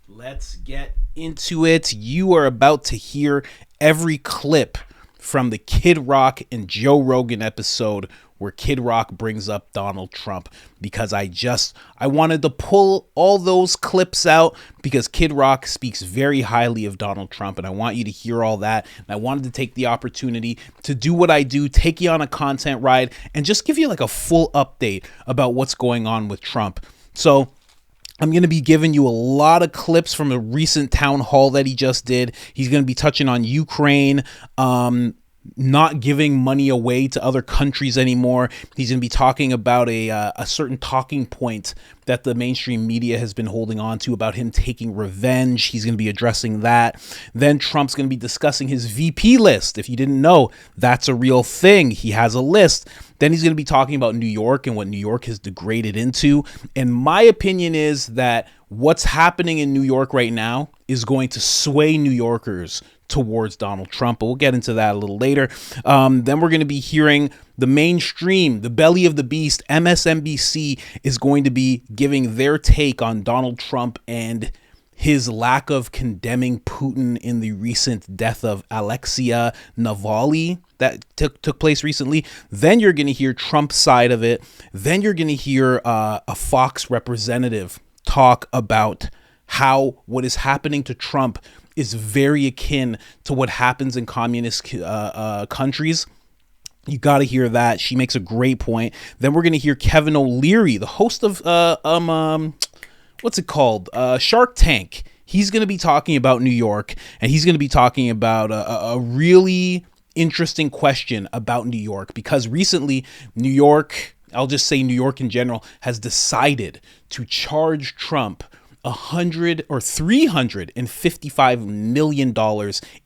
Let's get into it. You are about to hear every clip from the Kid Rock and Joe Rogan episode where Kid Rock brings up Donald Trump, because I wanted to pull all those clips out because Kid Rock speaks very highly of Donald Trump, and I want you to hear all that. And I wanted to take the opportunity to do what I do, take you on a content ride, and just give you like a full update about what's going on with Trump. So I'm going to be giving you a lot of clips from a recent town hall that he just did. He's going to be touching on Ukraine, not giving money away to other countries anymore. He's going to be talking about a certain talking point that the mainstream media has been holding on to about him taking revenge. He's going to be addressing that. Then Trump's going to be discussing his VP list. If you didn't know, that's a real thing. He has a list. Then he's going to be talking about New York and what New York has degraded into. And my opinion is that what's happening in New York right now is going to sway New Yorkers towards Donald Trump, but we'll get into that a little later. Then we're going to be hearing the mainstream, the belly of the beast, MSNBC is going to be giving their take on Donald Trump and his lack of condemning Putin in the recent death of Alexei Navalny that took place recently. Then you're going to hear Trump's side of it. Then you're going to hear a Fox representative talk about how what is happening to Trump is very akin to what happens in communist countries. You got to hear that. She makes a great point. Then we're going to hear Kevin O'Leary, the host of what's it called? Shark Tank. He's going to be talking about New York, and he's going to be talking about a really interesting question about New York, because recently New York, I'll just say New York in general, has decided to charge Trump $355 million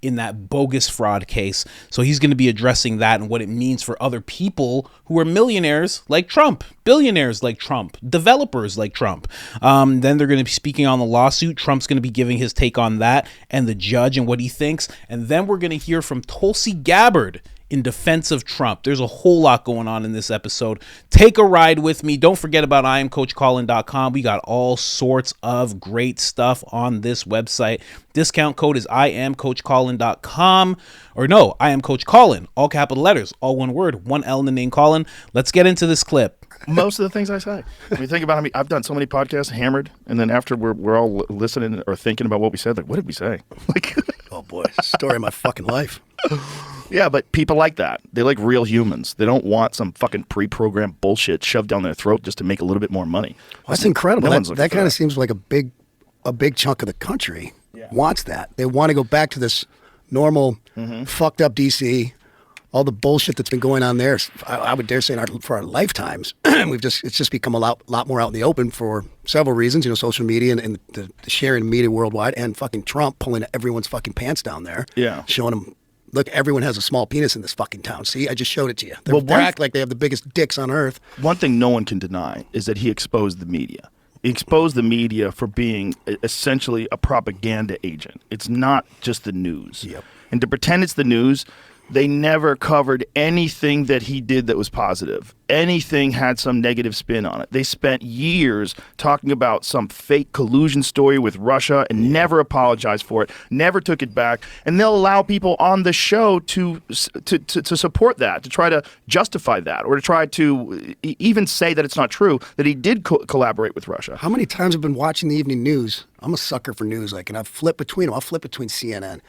in that bogus fraud case. So he's going to be addressing that and what it means for other people who are millionaires like Trump, billionaires like Trump, developers like Trump. Then they're going to be speaking on the lawsuit. Trump's going to be giving his take on that and the judge and what he thinks. And then we're going to hear from Tulsi Gabbard in defense of Trump. There's a whole lot going on in this episode. Take a ride with me. Don't forget about IamCoachColin.com. We got all sorts of great stuff on this website. Discount code is IamCoachColin.com. Or no, I am Coach Colin. All capital letters, all one word, one L in the name Colin. Let's get into this clip. Most of the things I say. When you think about it, I've done so many podcasts, hammered, and then after we're all listening or thinking about what we said, like, what did we say? Like, oh boy, story of my fucking life. Yeah, but people like that. They like real humans. They don't want some fucking pre-programmed bullshit shoved down their throat just to make a little bit more money. Well, that's incredible. No That kind of seems like a big chunk of the country wants that. They want to go back to this normal, fucked up DC. All the bullshit that's been going on there, I would dare say, for our lifetimes, it's just become a lot more out in the open for several reasons. You know, social media and the sharing of media worldwide, and fucking Trump pulling everyone's fucking pants down there. Yeah, showing them, look, everyone has a small penis in this fucking town. See, I just showed it to you. They act like they have the biggest dicks on earth. One thing no one can deny is that he exposed the media. He exposed the media for being essentially a propaganda agent. It's not just the news. Yep. And to pretend it's the news, they never covered anything that he did that was positive. Anything had some negative spin on it. They spent years talking about some fake collusion story with Russia and never apologized for it, never took it back. And they'll allow people on the show to support that, to try to justify that, or to try to even say that it's not true, that he did collaborate with Russia. How many times I've been watching the evening news? I'm a sucker for news, and I've flipped between them. I'll flip between CNN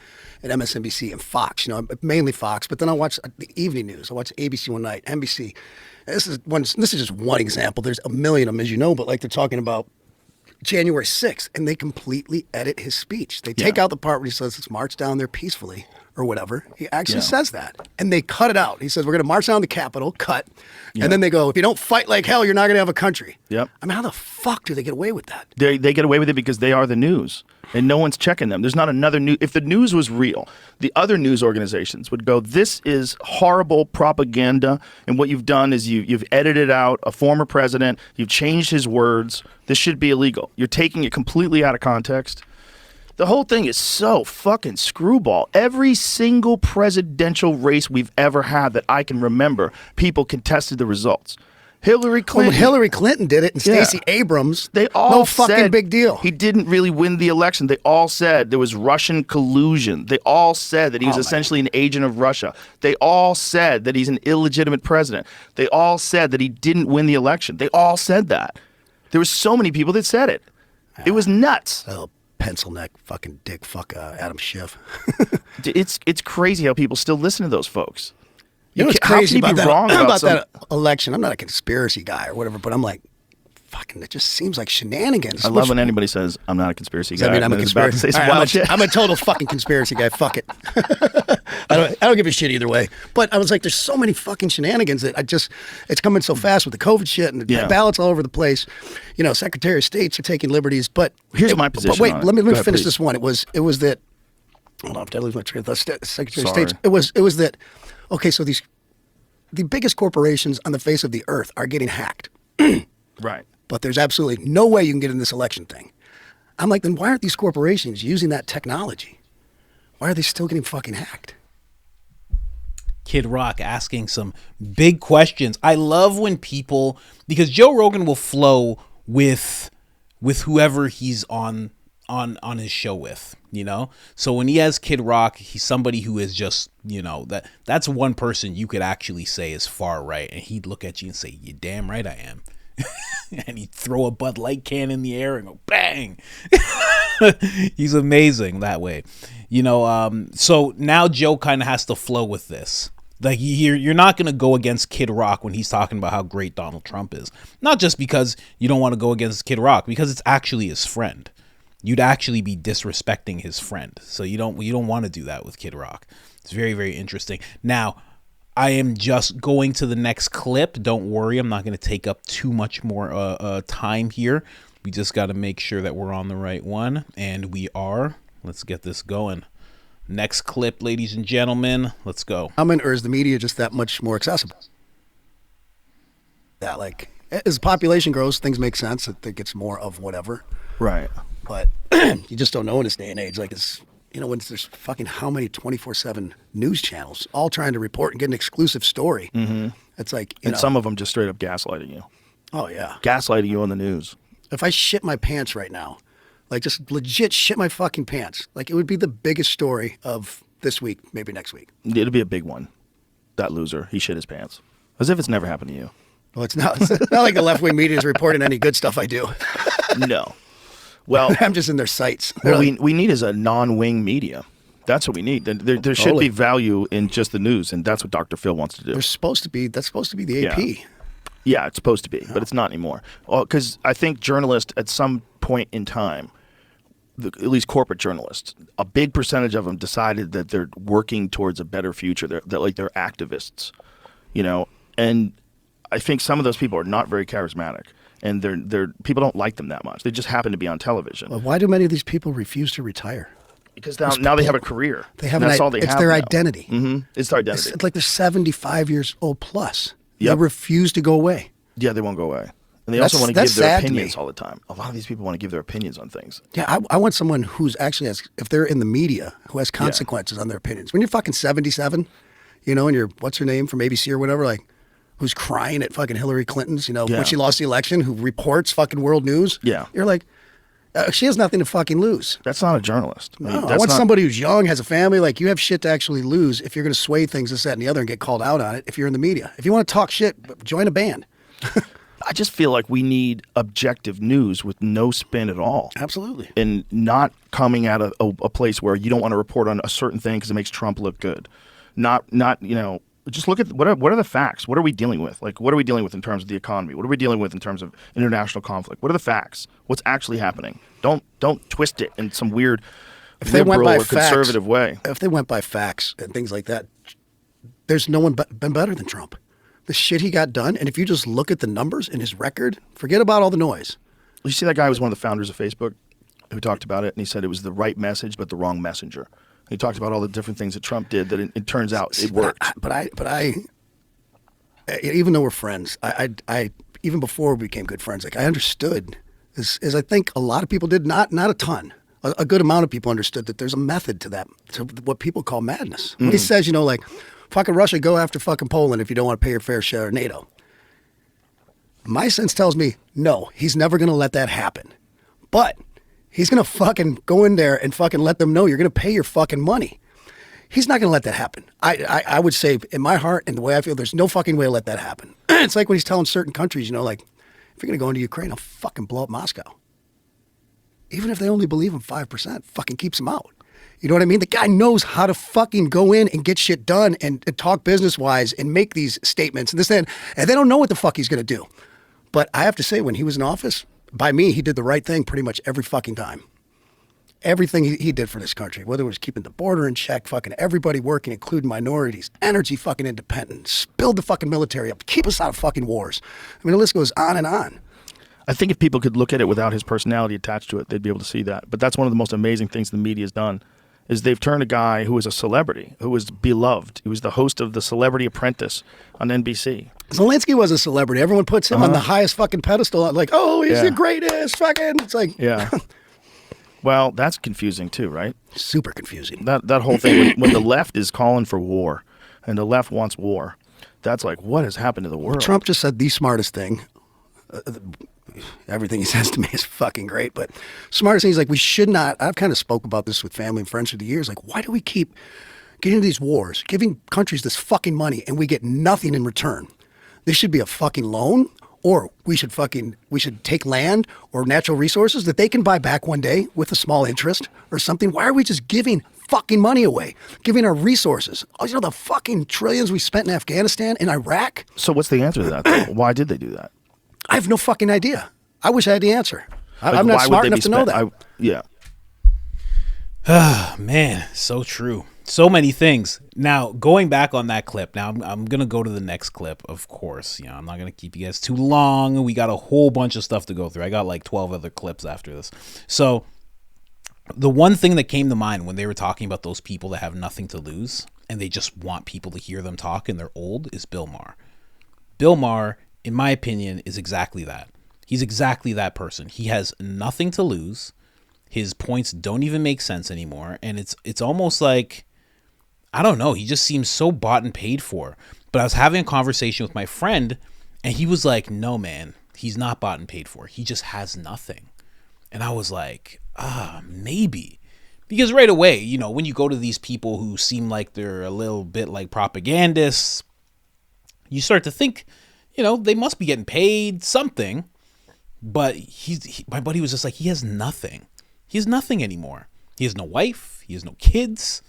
and MSNBC and Fox. You know, mainly Fox, but then I watch the evening news. I watch ABC one night, NBC. This is just one example. There's a million of them, as you know, but like they're talking about January 6th, and they completely edit his speech. They take out the part where he says, let's march down there peacefully or whatever. He actually says that, and they cut it out. He says, we're going to march down the Capitol, cut, and then they go, if you don't fight like hell, you're not going to have a country. Yep. I mean, how the fuck do they get away with that? They get away with it because they are the news, and no one's checking them. There's not another news. If the news was real, the other news organizations would go, this is horrible propaganda, and what you've done is you've edited out a former president, you've changed his words. This should be illegal. You're taking it completely out of context. The whole thing is so fucking screwball. Every single presidential race we've ever had that I can remember, people contested the results. Hillary Clinton. When Hillary Clinton did it and Stacey Abrams, they all no fucking said big deal. He didn't really win the election. They all said there was Russian collusion. They all said that he was essentially an agent of Russia. They all said that he's an illegitimate president. They all said that he didn't win the election. They all said that. There were so many people that said it. It was nuts. Oh, pencil neck, fucking dick, Adam Schiff. It's crazy how people still listen to those folks. You know what's crazy about that election? I'm not a conspiracy guy or whatever, but I'm like, fucking, it just seems like shenanigans. I love when anybody says, I'm not a conspiracy guy. I mean, I'm a conspiracy. I'm a total fucking conspiracy guy. Fuck it. I don't give a shit either way. But I was like, there's so many fucking shenanigans that it's coming so fast with the COVID shit and the ballots all over the place. You know, Secretary of States are taking liberties. But here's my position. But wait, on let me ahead, finish please. this one. It was that. Hold on, did I lose my train of thought? Secretary of Sorry. State. It was that. Okay, so the biggest corporations on the face of the earth are getting hacked. Right. But there's absolutely no way you can get in this election thing. I'm like, then why aren't these corporations using that technology? Why are they still getting fucking hacked? Kid Rock asking some big questions. I love when people, because Joe Rogan will flow with whoever he's on his show with, you know? So when he has Kid Rock, he's somebody who is just, you know, that's one person you could actually say is far right, and he'd look at you and say, "You damn right I am." And he'd throw a Bud Light can in the air and go bang. He's amazing that way, you know. So now Joe kind of has to flow with this. Like, you're not going to go against Kid Rock when he's talking about how great Donald Trump is. Not just because you don't want to go against Kid Rock, because it's actually his friend. You'd actually be disrespecting his friend. So you don't want to do that with Kid Rock. It's very, very interesting. Now, I am just going to the next clip. Don't worry, I'm not going to take up too much more time here. We just got to make sure that we're on the right one, and we are. Let's get this going. Next clip, ladies and gentlemen. Let's go. Or is the media just that much more accessible? That, like, as the population grows, things make sense. That it gets more of whatever. Right. But you just don't know in this day and age. Like, it's, you know, when there's fucking how many 24/7 news channels all trying to report and get an exclusive story. Mm-hmm. It's like, you know, some of them just straight up gaslighting you. Oh, yeah. Gaslighting you on the news. If I shit my pants right now, like just legit shit my fucking pants, like it would be the biggest story of this week, maybe next week. It'll be a big one. That loser, he shit his pants. As if it's never happened to you. Well, it's not like the left-wing media is reporting any good stuff I do. No. Well, I'm just in their sites. What we need is a non-wing media. That's what we need. There should be value in just the news, and that's what Dr. Phil wants to do. That's supposed to be the AP. Yeah, it's supposed to be, but it's not anymore. Because I think journalists at some point in time, at least corporate journalists, a big percentage of them decided that they're working towards a better future. They're activists, you know. And I think some of those people are not very charismatic, and they're people don't like them that much. They just happen to be on television. Well, why do many of these people refuse to retire? Because now they have a career. They have that's all they it's have their now. identity. Mm-hmm. It's their identity. It's like they're 75 years old plus. Yep. They refuse to go away. Yeah, they won't go away. And they also want to give their opinions all the time. A lot of these people want to give their opinions on things. Yeah, I want someone who's actually has, if they're in the media, who has consequences on their opinions. When you're fucking 77, you know, and you're, what's her name from ABC or whatever, like, who's crying at fucking Hillary Clinton's, you know, when she lost the election, who reports fucking world news. Yeah. You're like, she has nothing to fucking lose. That's not a journalist. No, I want somebody who's young, has a family. Like, you have shit to actually lose if you're going to sway things, this, that, and the other, and get called out on it if you're in the media. If you want to talk shit, join a band. I just feel like we need objective news with no spin at all. Absolutely. And not coming at a place where you don't want to report on a certain thing because it makes Trump look good. Not you know, just look at what are the facts? What are we dealing with? Like, what are we dealing with in terms of the economy? What are we dealing with in terms of international conflict? What are the facts? What's actually happening? Don't twist it in some weird liberal or conservative way. If they went by facts and things like that, there's no one been better than Trump. The shit he got done, and if you just look at the numbers in his record, forget about all the noise. You see that guy was one of the founders of Facebook who talked about it, and he said it was the right message but the wrong messenger. He talked about all the different things that Trump did that it turns out it worked. But I, even though we're friends, I even before we became good friends, like I understood, as I think a lot of people did, not a ton. A good amount of people understood that there's a method to that, to what people call madness. When he says, you know, like, fucking Russia, go after fucking Poland if you don't want to pay your fair share of NATO. My sense tells me, no, he's never going to let that happen. But he's going to fucking go in there and fucking let them know you're going to pay your fucking money. He's not going to let that happen. I would say in my heart and the way I feel, there's no fucking way to let that happen. It's like when he's telling certain countries, you know, like, if you're going to go into Ukraine, I'll fucking blow up Moscow. Even if they only believe him 5%, fucking keeps him out. You know what I mean? The guy knows how to fucking go in and get shit done and talk business-wise and make these statements and this and they don't know what the fuck he's going to do. But I have to say, when he was in office, by me, he did the right thing pretty much every fucking time. Everything he did for this country, whether it was keeping the border in check, fucking everybody working, including minorities, energy fucking independence, build the fucking military up, keep us out of fucking wars. I mean, the list goes on and on. I think if people could look at it without his personality attached to it, they'd be able to see that. But that's one of the most amazing things the media has done, is they've turned a guy who was a celebrity, who was beloved. He was the host of The Celebrity Apprentice on NBC. Zelensky was a celebrity. Everyone puts him on the highest fucking pedestal. Like, oh, he's the greatest fucking. It's like, yeah. Well, that's confusing too, right? Super confusing. That whole thing, when the left is calling for war and the left wants war, that's like, what has happened to the world? Trump just said the smartest thing. Everything he says to me is fucking great, but smartest thing is like, we should not, I've kind of spoke about this with family and friends through the years, like, why do we keep getting into these wars, giving countries this fucking money and we get nothing in return? This should be a fucking loan, or we should take land or natural resources that they can buy back one day with a small interest or something. Why are we just giving fucking money away, giving our resources? Oh, you know, the fucking trillions we spent in Afghanistan and Iraq? So what's the answer to that, though? Why did they do that? I have no fucking idea. I wish I had the answer. I'm not smart enough to know that. Yeah. Man, so true. So many things. Now, going back on that clip, now I'm going to go to the next clip, of course. You know, I'm not going to keep you guys too long. We got a whole bunch of stuff to go through. I got like 12 other clips after this. So the one thing that came to mind when they were talking about those people that have nothing to lose and they just want people to hear them talk and they're old is Bill Maher. Bill Maher, in my opinion, is exactly that. He's exactly that person. He has nothing to lose. His points don't even make sense anymore. And it's almost like, I don't know, he just seems so bought and paid for. But I was having a conversation with my friend and he was like, no, man, he's not bought and paid for. He just has nothing. And I was like, maybe. Because right away, you know, when you go to these people who seem like they're a little bit like propagandists, you start to think, you know, they must be getting paid something. But my buddy was just like, he has nothing. He has nothing anymore. He has no wife. He has no kids.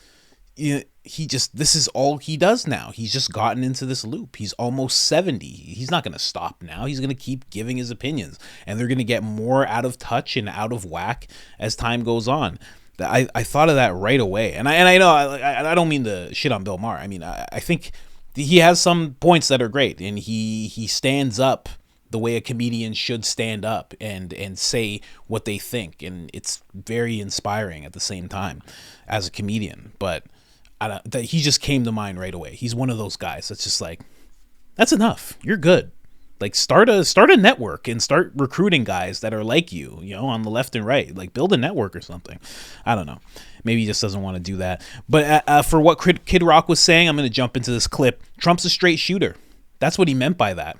This is all he does now. He's just gotten into this loop. He's almost 70. He's not going to stop now. He's going to keep giving his opinions. And they're going to get more out of touch and out of whack as time goes on. I thought of that right away. And I know I don't mean to shit on Bill Maher. I mean, I think he has some points that are great. And he stands up the way a comedian should stand up and say what they think. And it's very inspiring at the same time as a comedian. But he just came to mind right away. He's one of those guys that's just like, that's enough. You're good. Like start a network and start recruiting guys that are like you know, on the left and right. Like build a network or something. I don't know. Maybe he just doesn't want to do that. But for what Kid Rock was saying, I'm going to jump into this clip. Trump's a straight shooter. That's what he meant by that.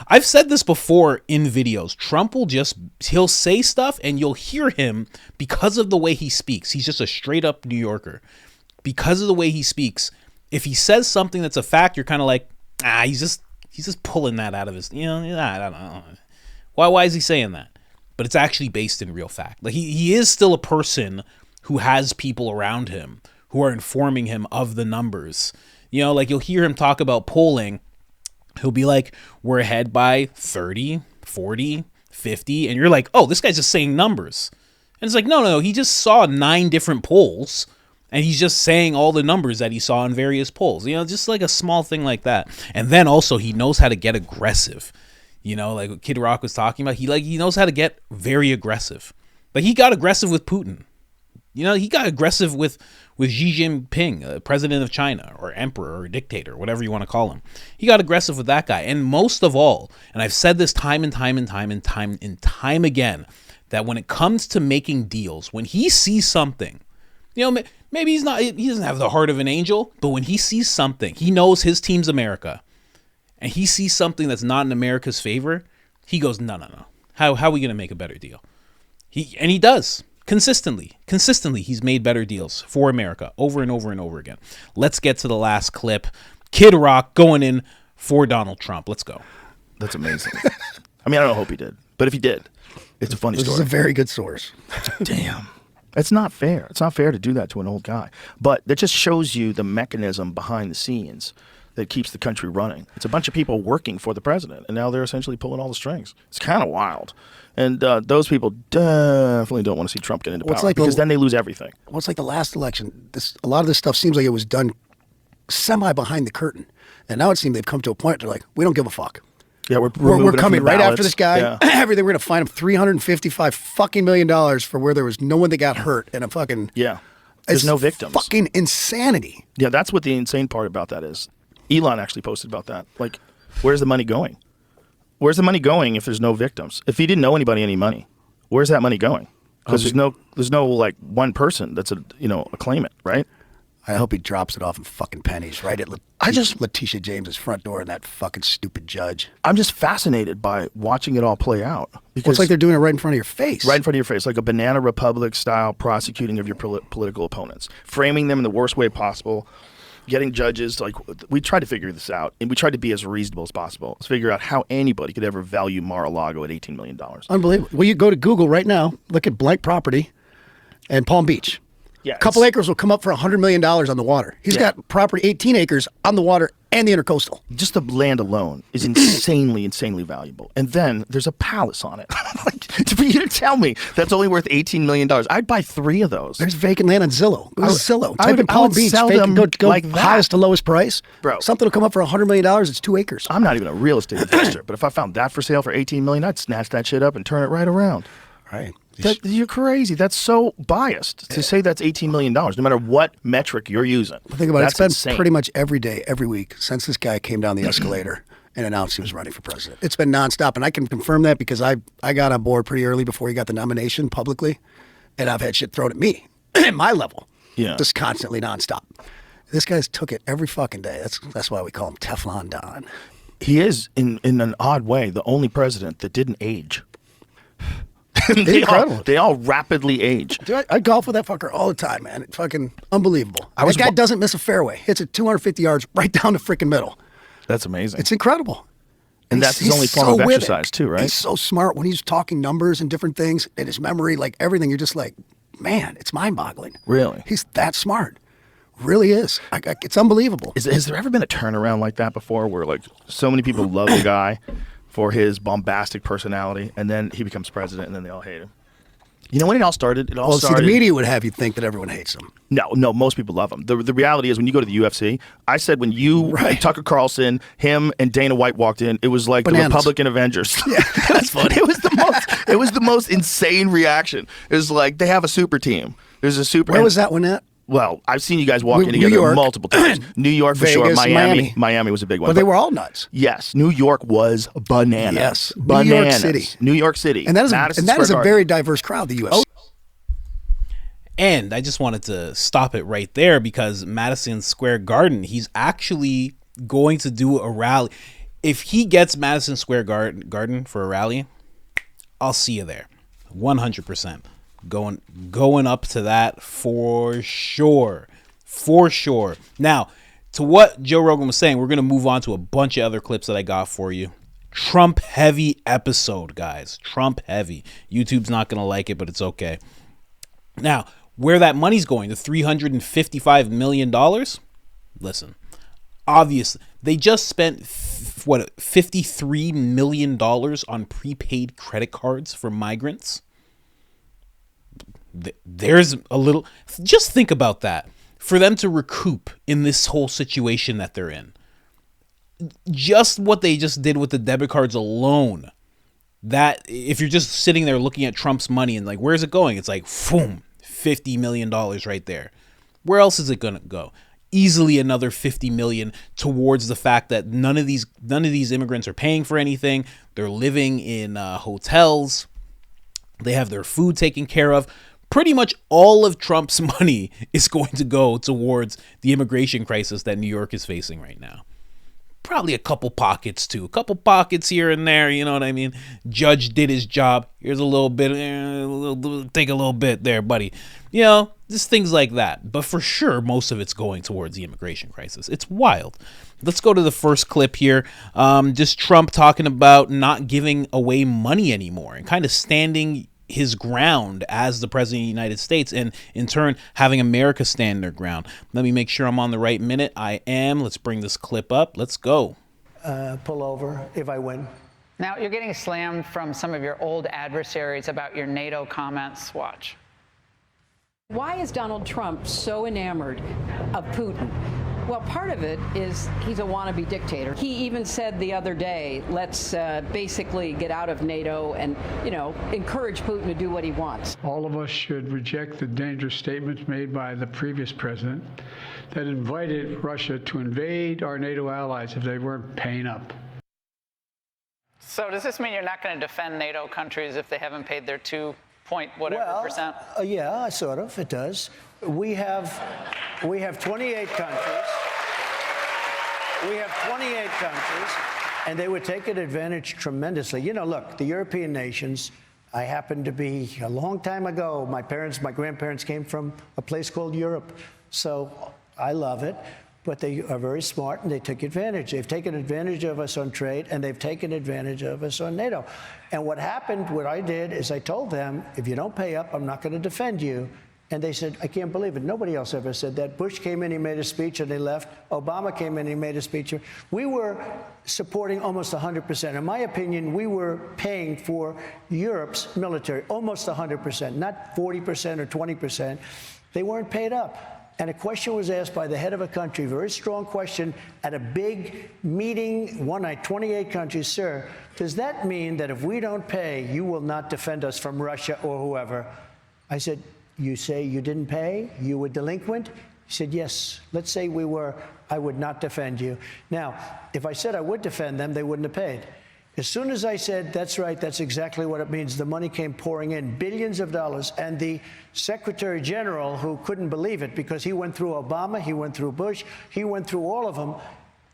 I've said this before in videos. Trump he'll say stuff and you'll hear him because of the way he speaks. He's just a straight up New Yorker. Because of the way he speaks, if he says something that's a fact, you're kind of like, he's just pulling that out of his, you know, I don't know. Why is he saying that? But it's actually based in real fact. Like he is still a person who has people around him who are informing him of the numbers. You know, like you'll hear him talk about polling. He'll be like, we're ahead by 30, 40, 50. And you're like, oh, this guy's just saying numbers. And it's like, no. He just saw 9 different polls. And he's just saying all the numbers that he saw in various polls. You know, just like a small thing like that. And then also he knows how to get aggressive. You know, like what Kid Rock was talking about. He knows how to get very aggressive. Like he got aggressive with Putin. You know, he got aggressive with Xi Jinping, president of China, or emperor, or dictator, whatever you want to call him. He got aggressive with that guy. And most of all, and I've said this time and time again, that when it comes to making deals, when he sees something, you know, maybe he doesn't have the heart of an angel, but when he sees something, he knows his team's America. and he sees something that's not in America's favor, he goes, no. How are we going to make a better deal? He does. Consistently, he's made better deals for America over and over and over again. Let's get to the last clip. Kid Rock going in for Donald Trump. Let's go. That's amazing. I mean, I don't hope he did, but if he did, it's a funny story. This is a very good source. Damn. It's not fair. It's not fair to do that to an old guy. But that just shows you the mechanism behind the scenes that keeps the country running. It's a bunch of people working for the president, and now they're essentially pulling all the strings. It's kind of wild. And those people definitely don't want to see Trump get into power because then they lose everything. Well, it's like the last election. A lot of this stuff seems like it was done semi behind the curtain. And now it seems they've come to a point they're like, we don't give a fuck. Yeah, we're coming right after this guy. Yeah. Everything. We're going to fine him $355 fucking million for where there was no one that got hurt and a fucking There's no victims. Fucking insanity. Yeah, that's what the insane part about that is. Elon actually posted about that. Like, where's the money going? Where's the money going if there's no victims? If he didn't owe anybody any money, where's that money going? Because there's no like one person that's a claimant, right? I hope he drops it off in fucking pennies right at Letitia James's front door and that fucking stupid judge. I'm just fascinated by watching it all play out. Because it's like they're doing it right in front of your face. Right in front of your face, like a banana republic style prosecuting of your political opponents, framing them in the worst way possible. Getting judges, like, we tried to figure this out, and we tried to be as reasonable as possible. Let's figure out how anybody could ever value Mar-a-Lago at $18 million. Unbelievable. Well, you go to Google right now, look at blank property and Palm Beach. Yeah, a couple acres will come up for $100 million on the water. He's got property, 18 acres on the water and the intercoastal. Just the land alone is insanely valuable. And then there's a palace on it. Like, for you to tell me that's only worth $18 million, I'd buy 3 of those. There's vacant land on Zillow. Go to Zillow. Type in Palm Beach. Go like highest to lowest price. Bro. Something will come up for $100 million. It's 2 acres. I'm not even a real estate investor, but if I found that for sale for $18 million, I'd snatch that shit up and turn it right around. Right. You're crazy. That's so biased to say that's $18 million, no matter what metric you're using. But think about it. It's been pretty much every day, every week, since this guy came down the escalator and announced he was running for president. It's been nonstop, and I can confirm that because I got on board pretty early before he got the nomination publicly, and I've had shit thrown at me at my level, just constantly nonstop. This guy's took it every fucking day. That's why we call him Teflon Don. He is, in an odd way, the only president that didn't age. They all rapidly age. Dude, I golf with that fucker all the time, man. It's fucking unbelievable. That guy doesn't miss a fairway. Hits it 250 yards right down the freaking middle. That's amazing. It's incredible. And that's his only form of exercise too, right? He's so smart when he's talking numbers and different things and his memory, like everything. You're just like, man, it's mind-boggling. Really? He's that smart. Really is. It's unbelievable. Has there ever been a turnaround like that before where like so many people love the guy for his bombastic personality, and then he becomes president, and then they all hate him? You know when it all started? See, the media would have you think that everyone hates him. No, most people love him. The reality is when you go to the UFC, I said when Tucker Carlson, him, and Dana White walked in, it was like the Republican Avengers. Yeah, that's funny. It was the most insane reaction. It was like they have a super team. There's a super. Where was that one at? Well, I've seen you guys walk in together multiple times. New York for Vegas, sure. Miami was a big one. But they were all nuts. Yes, New York was bananas. Yes, bananas. New York City. And that is a very diverse crowd, the UFC. And I just wanted to stop it right there because Madison Square Garden, he's actually going to do a rally. If he gets Madison Square Garden for a rally, I'll see you there. 100%. Going up to that for sure. Now, to what Joe Rogan was saying, we're going to move on to a bunch of other clips that I got for you. Trump heavy episode, guys. Trump heavy. YouTube's not going to like it, but it's okay. Now, where that money's going, the $355 million? Listen, obviously, they just spent, $53 million on prepaid credit cards for migrants. There's a little, just think about that. For them to recoup in this whole situation that they're in, just what they just did with the debit cards alone, that if you're just sitting there looking at Trump's money and like, where's it going? It's like, boom, $50 million right there. Where else is it going to go? Easily another 50 million towards the fact that none of these immigrants are paying for anything. They're living in hotels. They have their food taken care of. Pretty much all of Trump's money is going to go towards the immigration crisis that New York is facing right now. probably a couple pockets too, a couple pockets here and there. You know what I mean? Judge did his job. Here's a little bit, take a little bit there, buddy. You know, just things like that. But for sure, most of it's going towards the immigration crisis. It's wild. Let's go to the first clip here. Just Trump talking about not giving away money anymore and kind of standing his ground as the president of the United States, and in turn having America stand their ground. Let me make sure I'm on the right minute. I am. Let's bring this clip up. Let's go. Pull over if I win. Now, you're getting slammed from some of your old adversaries about your NATO comments. Watch. Why is Donald Trump so enamored of Putin? Well, part of it is he's a wannabe dictator. He even said the other day, let's basically get out of NATO and, encourage Putin to do what he wants. All of us should reject the dangerous statements made by the previous president that invited Russia to invade our NATO allies if they weren't paying up. So does this mean you're not going to defend NATO countries if they haven't paid their 2 point whatever percent? Yeah, sort of. It does. We have 28 countries. We have 28 countries, and they were taking advantage tremendously. Look, the European nations, I happened to be, a long time ago, my grandparents came from a place called Europe, so I love it. But they are very smart, and they took advantage. They've taken advantage of us on trade, and they've taken advantage of us on NATO. And what I did is I told them, if you don't pay up, I'm not going to defend you. And they said, I can't believe it. Nobody else ever said that. Bush came in, he made a speech, and they left. Obama came in, he made a speech. We were supporting almost 100%. In my opinion, we were paying for Europe's military, almost 100%, not 40% or 20%. They weren't paid up. And a question was asked by the head of a country, very strong question, at a big meeting one night, 28 countries. Sir, does that mean that if we don't pay, you will not defend us from Russia or whoever? I said, you say you didn't pay? You were delinquent? He said, yes. Let's say we were. I would not defend you. Now, if I said I would defend them, they wouldn't have paid. As soon as I said, that's right, that's exactly what it means, the money came pouring in, billions of dollars. And the Secretary General, who couldn't believe it because he went through Obama, he went through Bush, he went through all of them,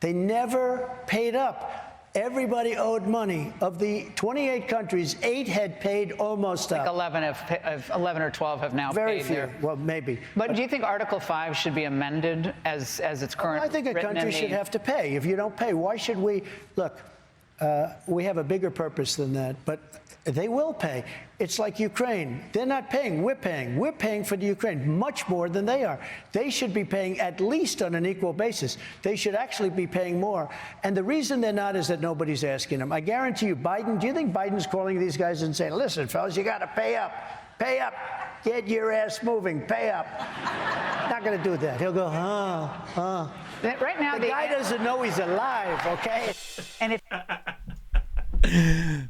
they never paid up. Everybody owed money. Of the 28 countries, 8 had paid almost up. Like 11 or 12 have now Very paid few. their... Well, maybe. But do you think Article 5 should be amended as its current? I think a country should have to pay. If you don't pay, why should we? Look, we have a bigger purpose than that, but they will pay. It's like Ukraine. They're not paying. We're paying. We're paying for the Ukraine much more than they are. They should be paying at least on an equal basis. They should actually be paying more. And the reason they're not is that nobody's asking them. I guarantee you, Biden, do you think Biden's calling these guys and saying, listen, fellas, you got to pay up. Pay up. Get your ass moving. Pay up. Not going to do that. He'll go, Right now, the guy doesn't know he's alive, okay? And if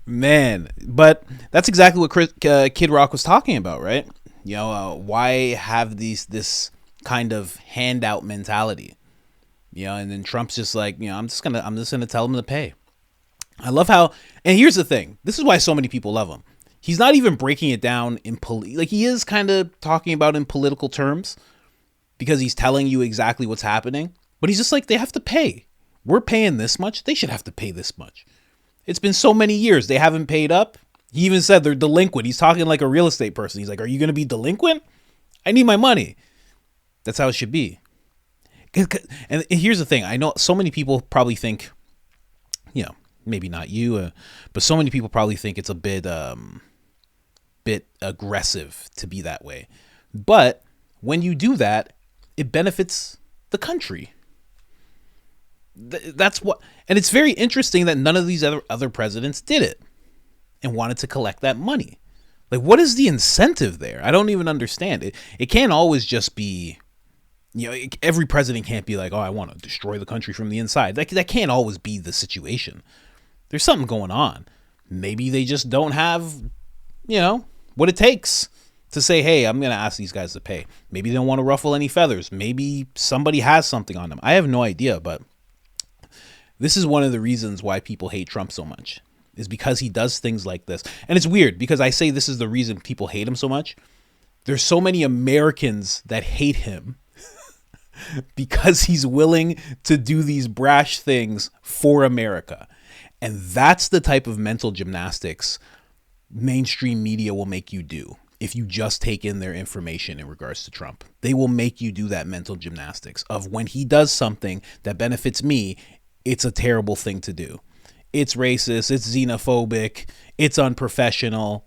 Man, but that's exactly what Kid Rock was talking about, right? Why have this kind of handout mentality? And then Trump's just like, I'm just gonna tell him to pay. I love how, and here's the thing, this is why so many people love him. He's not even breaking it down in like he is kind of talking about in political terms because he's telling you exactly what's happening. But he's just like, they have to pay. We're paying this much. They should have to pay this much. It's been so many years. They haven't paid up. He even said they're delinquent. He's talking like a real estate person. He's like, are you going to be delinquent? I need my money. That's how it should be. And here's the thing. I know so many people probably think, maybe not you, but so many people probably think it's a bit aggressive to be that way. But when you do that, it benefits the country. That's what, and it's very interesting that none of these other presidents did it and wanted to collect that money. Like, what is the incentive there? I don't even understand it. It can't always just be, every president can't be like, oh, I want to destroy the country from the inside. That can't always be the situation. There's something going on. Maybe they just don't have, what it takes to say, hey, I'm going to ask these guys to pay. Maybe they don't want to ruffle any feathers. Maybe somebody has something on them. I have no idea, but this is one of the reasons why people hate Trump so much, is because he does things like this. And it's weird because I say this is the reason people hate him so much. There's so many Americans that hate him because he's willing to do these brash things for America. And that's the type of mental gymnastics mainstream media will make you do if you just take in their information in regards to Trump. They will make you do that mental gymnastics of when he does something that benefits me, it's a terrible thing to do. It's racist, it's xenophobic, it's unprofessional.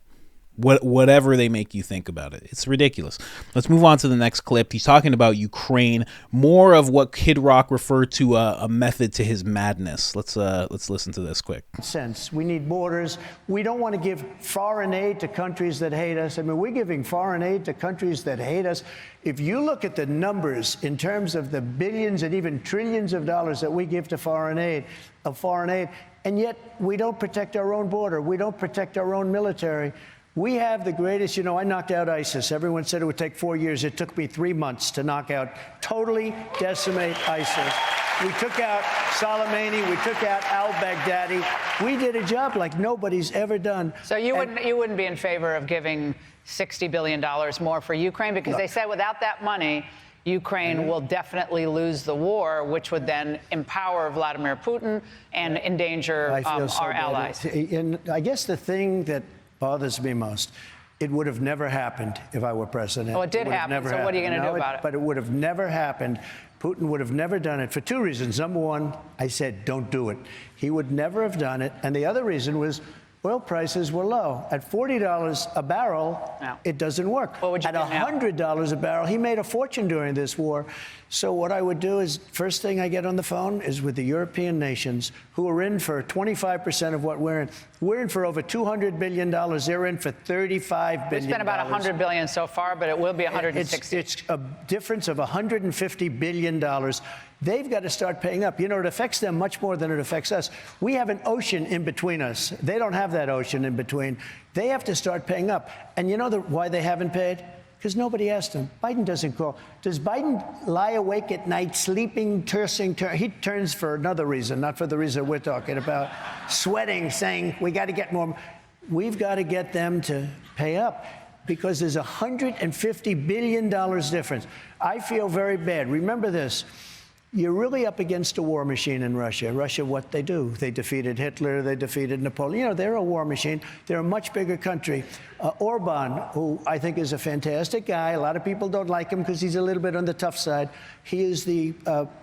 Whatever they make you think about it. It's ridiculous. Let's move on to the next clip. He's talking about Ukraine, more of what Kid Rock referred to a method to his madness. Let's listen to this quick. Sense. We need borders. We don't want to give foreign aid to countries that hate us. I mean, we're giving foreign aid to countries that hate us. If you look at the numbers in terms of the billions and even trillions of dollars that we give to foreign aid, and yet we don't protect our own border. We don't protect our own military. We have the greatest, I knocked out ISIS. Everyone said it would take 4 years. It took me 3 months to totally decimate ISIS. We took out Soleimani. We took out al-Baghdadi. We did a job like nobody's ever done. So you wouldn't be in favor of giving $60 billion more for Ukraine? Because they said without that money, Ukraine will definitely lose the war, which would then empower Vladimir Putin and endanger our allies. And I guess the thing that bothers me most, it would have never happened if I were president. Well, it did happen, so what are you going to do about it? But it would have never happened. Putin would have never done it for two reasons. Number one, I said, don't do it. He would never have done it. And the other reason was oil prices were low. At $40 a barrel, it doesn't work. What would you At do now? $100 a barrel, he made a fortune during this war. So what I would do is, first thing I get on the phone is with the European nations who are in for 25% of what we're in. We're in for over $200 billion. They're in for $35 billion. We spent about $100 billion so far, but it will be $160. It's a difference of $150 billion. They've got to start paying up. It affects them much more than it affects us. We have an ocean in between us. They don't have that ocean in between. They have to start paying up. And why they haven't paid? Because nobody asked him. Biden doesn't call. Does Biden lie awake at night, sleeping, he turns for another reason, not for the reason we're talking about, sweating, saying, we got to get more. We've got to get them to pay up because there's $150 billion difference. I feel very bad. Remember this. You're really up against a war machine in Russia. Russia, what they do? They defeated Hitler. They defeated Napoleon. They're a war machine. They're a much bigger country. Orban, who I think is a fantastic guy. A lot of people don't like him because he's a little bit on the tough side. He is the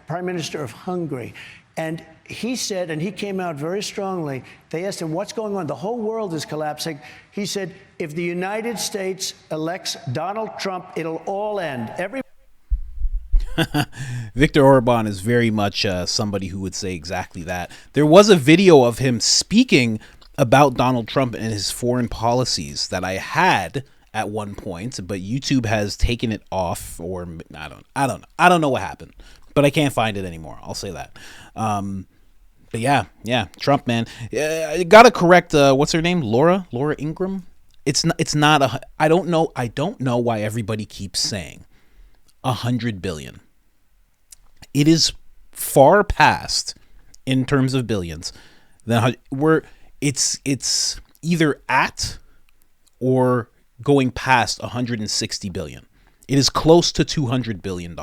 prime minister of Hungary. And he said, and he came out very strongly, they asked him, what's going on? The whole world is collapsing. He said, if the United States elects Donald Trump, it'll all end. Viktor Orban is very much somebody who would say exactly that. There was a video of him speaking about Donald Trump and his foreign policies that I had at one point, but YouTube has taken it off, or I don't know what happened, but I can't find it anymore. I'll say that. But yeah, Trump, man. I gotta correct. What's her name? Laura Ingraham. It's not I don't know why everybody keeps saying 100 billion. It is far past in terms of billions. It's either at or going past 160 billion. It is close to $200 billion.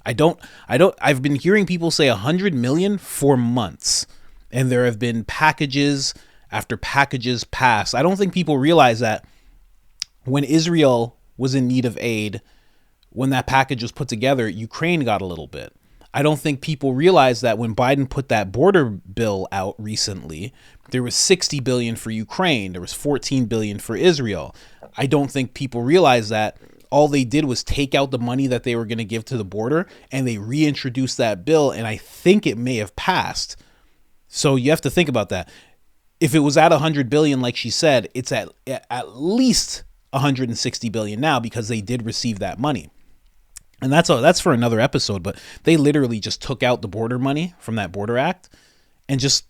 I've been hearing people say 100 million for months, and there have been packages after packages passed. I don't think people realize that when Israel was in need of aid, when that package was put together, Ukraine got a little bit. I don't think people realize that when Biden put that border bill out recently, there was 60 billion for Ukraine. There was 14 billion for Israel. I don't think people realize that all they did was take out the money that they were going to give to the border, and they reintroduced that bill, and I think it may have passed. So you have to think about that. If it was at 100 billion, like she said, it's at least 160 billion now because they did receive that money. And that's for another episode, but they literally just took out the border money from that border act and just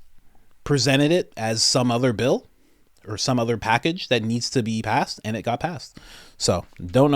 presented it as some other bill or some other package that needs to be passed, and it got passed. So don't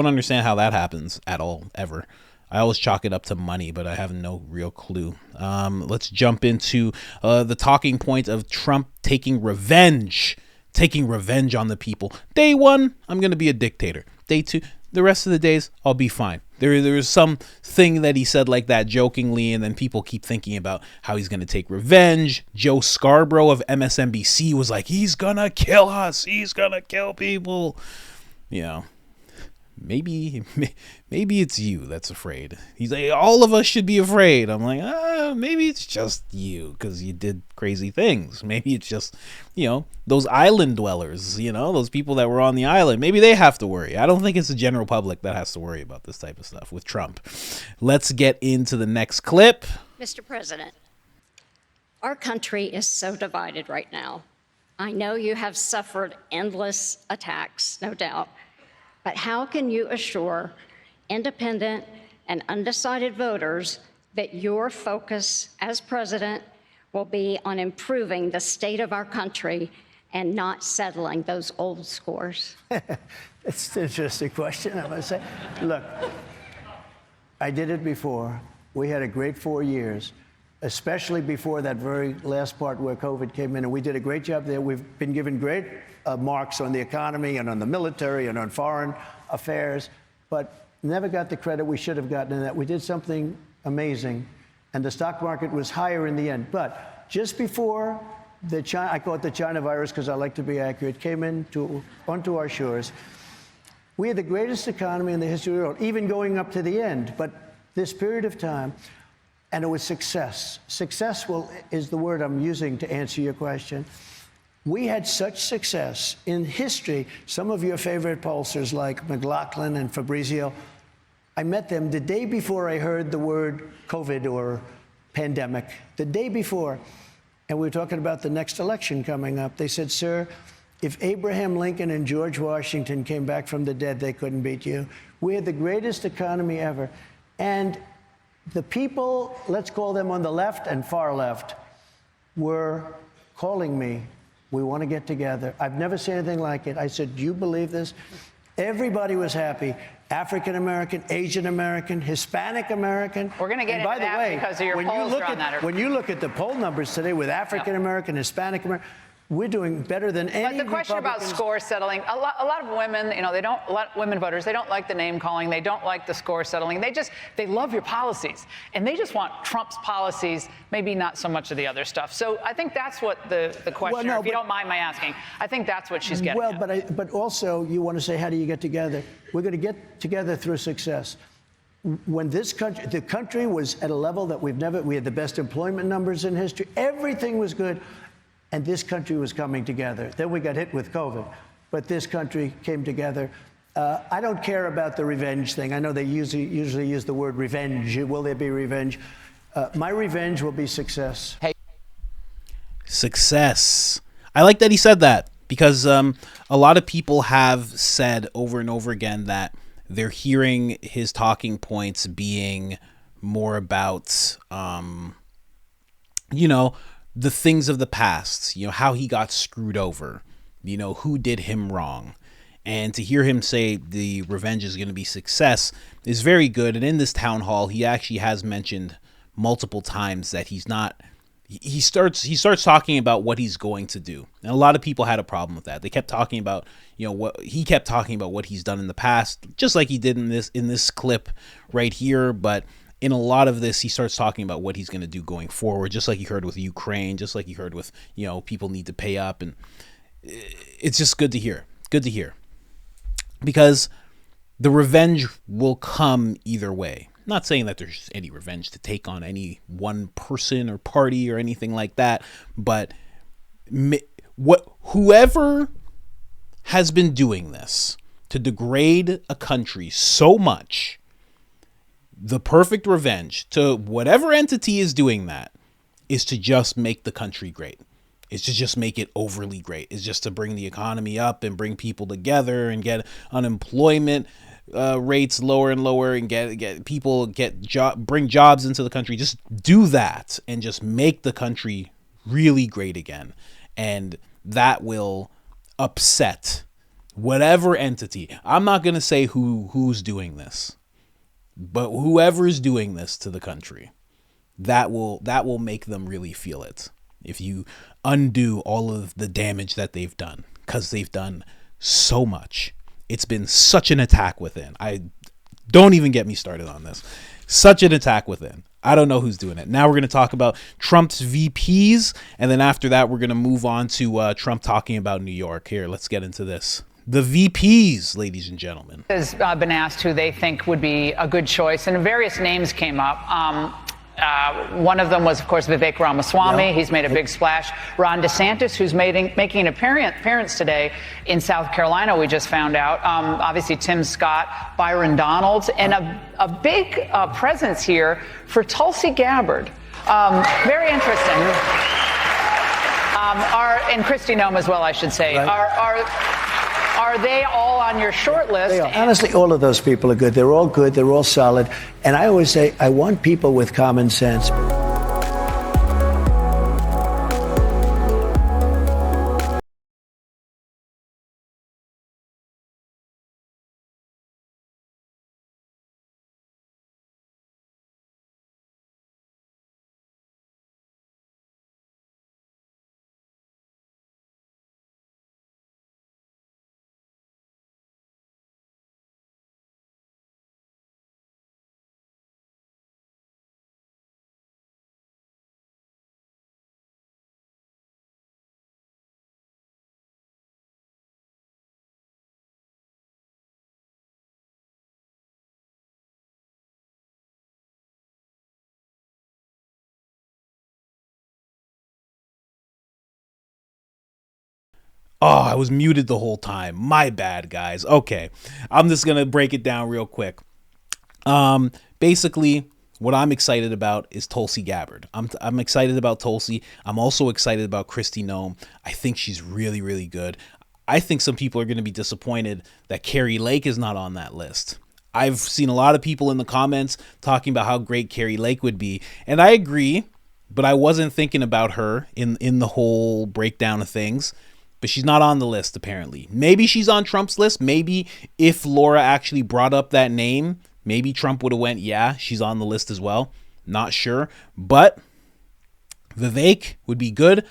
understand how that happens at all, ever. I always chalk it up to money, but I have no real clue. Let's jump into the talking point of Trump taking revenge on the people. Day one, I'm going to be a dictator. Day two, the rest of the days, I'll be fine. There's some thing that he said like that jokingly, and then people keep thinking about how he's going to take revenge. Joe Scarborough of MSNBC was like, he's going to kill us. He's going to kill people. You know, maybe it's you that's afraid. He's like, all of us should be afraid. I'm like, maybe it's just you because you did crazy things. Maybe it's just, those island dwellers, those people that were on the island. Maybe they have to worry. I don't think it's the general public that has to worry about this type of stuff with Trump. Let's get into the next clip. Mr. President, our country is so divided right now. I know you have suffered endless attacks, no doubt. But how can you assure independent and undecided voters that your focus as president will be on improving the state of our country and not settling those old scores? It's an interesting question, I must say. Look, I did it before. We had a great 4 years, especially before that very last part where COVID came in, and we did a great job there. We've been given great marks on the economy and on the military and on foreign affairs, but never got the credit we should have gotten in that. We did something amazing, and the stock market was higher in the end. But just before I call it the China virus because I like to be accurate, came onto our shores, we had the greatest economy in the history of the world, even going up to the end. But this period of time, and it was success. Successful is the word I'm using to answer your question. We had such success in history. Some of your favorite pollsters like McLaughlin and Fabrizio, I met them the day before I heard the word COVID or pandemic, the day before. And we were talking about the next election coming up. They said, sir, if Abraham Lincoln and George Washington came back from the dead, they couldn't beat you. We had the greatest economy ever. And the people, let's call them on the left and far left, were calling me. We want to get together. I've never seen anything like it. I said, do you believe this? Everybody was happy. African American, Asian American, Hispanic American. We're going to get into that because of your polls on that. When you look at the poll numbers today with African American, Hispanic American, we're doing better than any. But the question about score settling, a lot of women, a lot of women voters, they don't like the name calling, they don't like the score settling. They love your policies, and they just want Trump's policies, maybe not so much of the other stuff. So I think that's what the question, if you don't mind my asking, I think that's what she's getting at. But also you want to say, how do you get together? We're going to get together through success. When the country was at a level that we had the best employment numbers in history, everything was good. And this country was coming together. Then we got hit with COVID, but this country came together. I don't care about the revenge thing. I know they usually use the word revenge. Will there be revenge? My revenge will be success. Hey. Success. I like that he said that because a lot of people have said over and over again that they're hearing his talking points being more about, the things of the past, how he got screwed over, who did him wrong. And to hear him say the revenge is going to be success is very good. And in this town hall, he actually has mentioned multiple times that he starts talking about what he's going to do. And a lot of people had a problem with that. They kept talking about, what he's done in the past, just like he did in this clip right here. But in a lot of this, he starts talking about what he's going to do going forward, just like you heard with Ukraine, just like you heard with, people need to pay up. And it's just good to hear. Good to hear. Because the revenge will come either way. Not saying that there's any revenge to take on any one person or party or anything like that. But whoever has been doing this to degrade a country so much, the perfect revenge to whatever entity is doing that is to just make the country great. It's to just make it overly great. It's just to bring the economy up and bring people together and get unemployment rates lower and lower and bring jobs into the country. Just do that and just make the country really great again. And that will upset whatever entity. I'm not going to say who's doing this. But whoever's doing this to the country, that will make them really feel it. If you undo all of the damage that they've done, because they've done so much. It's been such an attack within. Don't even get me started on this. Such an attack within. I don't know who's doing it. Now we're going to talk about Trump's VPs, and then after that, we're going to move on to Trump talking about New York. Here, let's get into this. The VPs, ladies and gentlemen. Has been asked who they think would be a good choice, and various names came up. One of them was, of course, Vivek Ramaswamy. Yeah. He's made a big splash. Ron DeSantis, who's making an appearance today in South Carolina, we just found out. Obviously, Tim Scott, Byron Donalds, and a big presence here for Tulsi Gabbard. Very interesting. And Kristi Noem as well, I should say. Right. Are they all on your short list? They are. Honestly, all of those people are good. They're all good. They're all solid. And I always say, I want people with common sense. Oh, I was muted the whole time. My bad, guys. Okay, I'm just going to break it down real quick. Basically, what I'm excited about is Tulsi Gabbard. I'm excited about Tulsi. I'm also excited about Kristi Noem. I think she's really, really good. I think some people are going to be disappointed that Carrie Lake is not on that list. I've seen a lot of people in the comments talking about how great Carrie Lake would be, and I agree, but I wasn't thinking about her in the whole breakdown of things. But she's not on the list, apparently. Maybe she's on Trump's list. Maybe if Laura actually brought up that name, maybe Trump would have went, yeah, she's on the list as well. Not sure. But Vivek would be good.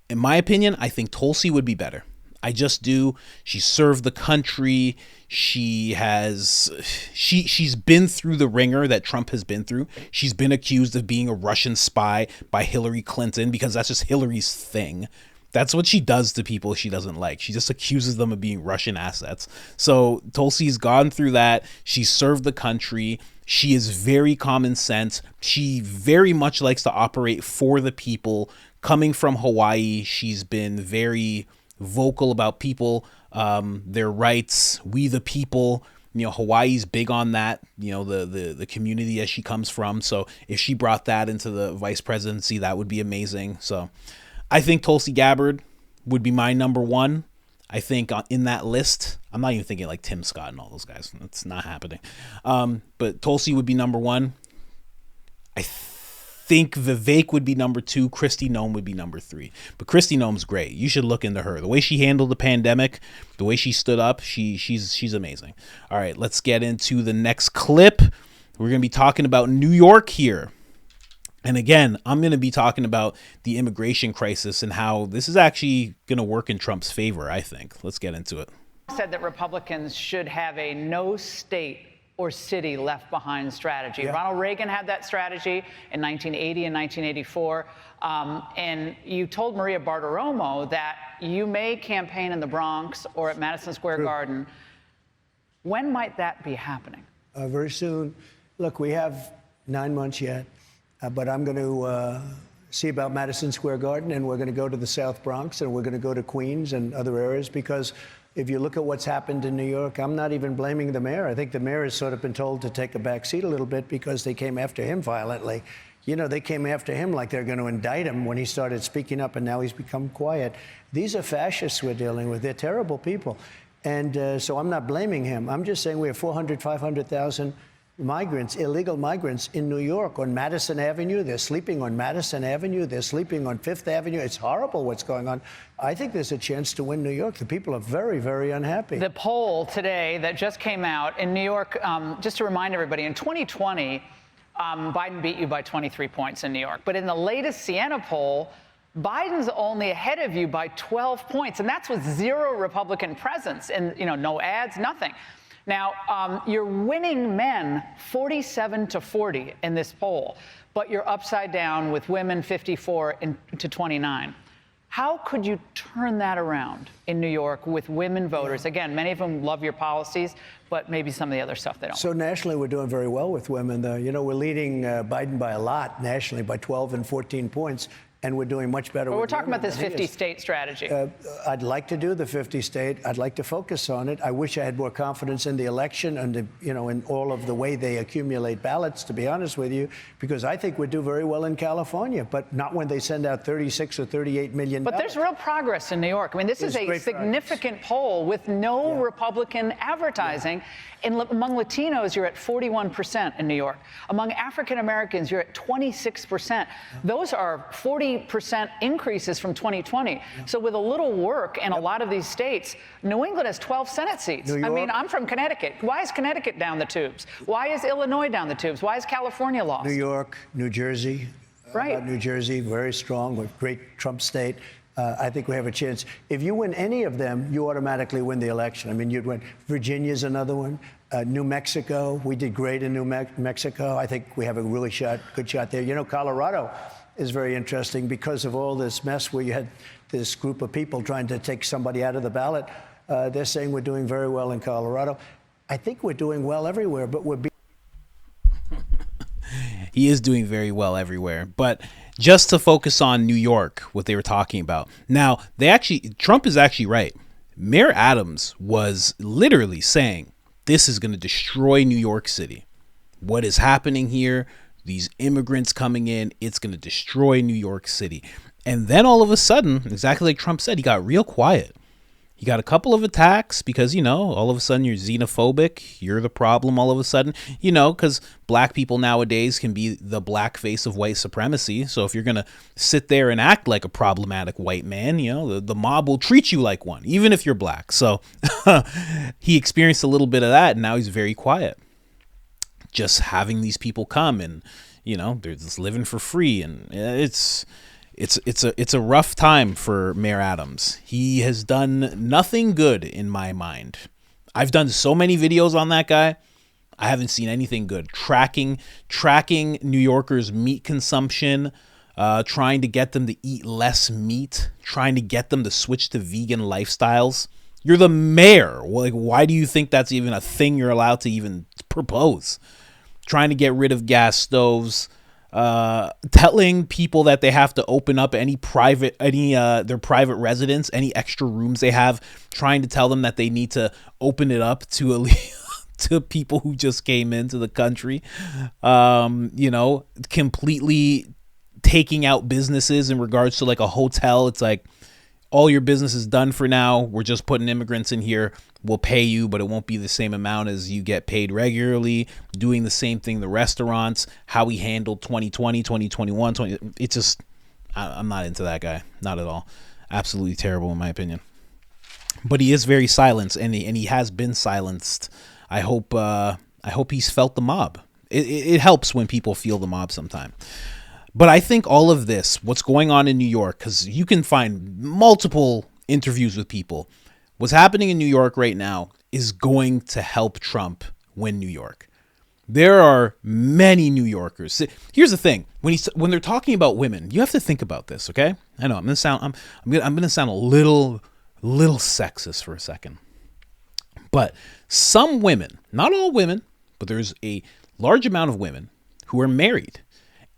In my opinion, I think Tulsi would be better. I just do. She served the country. She's been through the ringer that Trump has been through. She's been accused of being a Russian spy by Hillary Clinton because that's just Hillary's thing. That's what she does to people she doesn't like. She just accuses them of being Russian assets. So Tulsi's gone through that. She served the country. She is very common sense. She very much likes to operate for the people. Coming from Hawaii, she's been very vocal about people, their rights, we the people. You know, Hawaii's big on that, you know, the community as she comes from. So if she brought that into the vice presidency, that would be amazing. So I think Tulsi Gabbard would be my number one. I think in that list, I'm not even thinking like Tim Scott and all those guys. That's not happening. But Tulsi would be number one. I think Vivek would be number two. Kristi Noem would be number three. But Kristi Noem's great. You should look into her. The way she handled the pandemic, the way she stood up, she's amazing. All right, let's get into the next clip. We're going to be talking about New York here. And again, I'm going to be talking about the immigration crisis and how this is actually going to work in Trump's favor, I think. Let's get into it. Said that Republicans should have a no state or city left behind strategy. Yeah. Ronald Reagan had that strategy in 1980 and 1984. And you told Maria Bartiromo that you may campaign in the Bronx or at Madison Square Garden. When might that be happening? Very soon. Look, we have 9 months yet. But I'm going to see about Madison Square Garden, and we're going to go to the South Bronx, and we're going to go to Queens and other areas, because if you look at what's happened in New York, I'm not even blaming the mayor. I think the mayor has sort of been told to take a back seat a little bit because they came after him violently. You know, they came after him like they're going to indict him when he started speaking up, and now he's become quiet. These are fascists we're dealing with. They're terrible people. And so I'm not blaming him. I'm just saying we have 500,000 migrants, illegal migrants in New York on Madison Avenue. They're sleeping on Madison Avenue. They're sleeping on Fifth Avenue. It's horrible what's going on. I think there's a chance to win New York. The people are very, very unhappy. The poll today that just came out in New York, just to remind everybody, in 2020, Biden beat you by 23 points in New York. But in the latest Siena poll, Biden's only ahead of you by 12 points. And that's with zero Republican presence and, you know, no ads, nothing. Now, you're winning men 47-40 in this poll, but you're upside down with women 54 to 29. How could you turn that around in New York with women voters? Again, many of them love your policies, but maybe some of the other stuff they don't. So nationally, we're doing very well with women. We're leading Biden by a lot nationally, by 12 and 14 points. And we're doing much better. But we're talking about this 50-state strategy. I'd like to do the 50-state. I'd like to focus on it. I wish I had more confidence in the election and, in all of the way they accumulate ballots, to be honest with you, because I think we do very well in California, but not when they send out 36 or 38 million But ballots. there's real progress in New York. I mean, this is a significant poll with no Republican advertising. Among Latinos, you're at 41% in New York. Among African Americans, you're at 26%. Those are 40% increases from 2020. So with a little work in a lot of these states, New England has 12 Senate seats. I mean, I'm from Connecticut. Why is Connecticut down the tubes? Why is Illinois down the tubes? Why is California lost? New York, New Jersey. Right. New Jersey, very strong. We're a great Trump state. I think we have a chance. If you win any of them, you automatically win the election. I mean, you'd win. Virginia's another one. New Mexico, we did great in New Mexico. I think we have a really good shot there. Colorado is very interesting because of all this mess where you had this group of people trying to take somebody out of the ballot. They're saying we're doing very well in Colorado. I think we're doing well everywhere, but we're He is doing very well everywhere. But just to focus on New York, what they were talking about. Now, Trump is actually right. Mayor Adams was literally saying, this is going to destroy New York City. What is happening here, these immigrants coming in, it's going to destroy New York City. And then all of a sudden, exactly like Trump said, he got real quiet. He got a couple of attacks because, all of a sudden you're xenophobic. You're the problem all of a sudden, because black people nowadays can be the black face of white supremacy. So if you're going to sit there and act like a problematic white man, the mob will treat you like one, even if you're black. So he experienced a little bit of that. And now he's very quiet. Just having these people come and, they're just living for free. And it's a rough time for Mayor Adams. He has done nothing good in my mind. I've done so many videos on that guy. I haven't seen anything good. Tracking New Yorkers' meat consumption, trying to get them to eat less meat, trying to get them to switch to vegan lifestyles. You're the mayor. Why do you think that's even a thing you're allowed to even propose? Trying to get rid of gas stoves. Telling people that they have to open up their private residence, any extra rooms they have, trying to tell them that they need to open it up to to people who just came into the country, completely taking out businesses in regards to like a hotel. It's like, all your business is done for now. We're just putting immigrants in here. We'll pay you, but it won't be the same amount as you get paid regularly. Doing the same thing, the restaurants, how we handled 2020, 2021, it's just, I'm not into that guy. Not at all. Absolutely terrible in my opinion. But he is very silenced, and he has been silenced. I hope he's felt the mob. It helps when people feel the mob sometime. But I think all of this, what's going on in New York, because you can find multiple interviews with people, what's happening in New York right now is going to help Trump win New York. There are many New Yorkers. Here's the thing: when they're talking about women, you have to think about this. Okay, I know I'm gonna sound a little sexist for a second, but some women, not all women, but there's a large amount of women who are married.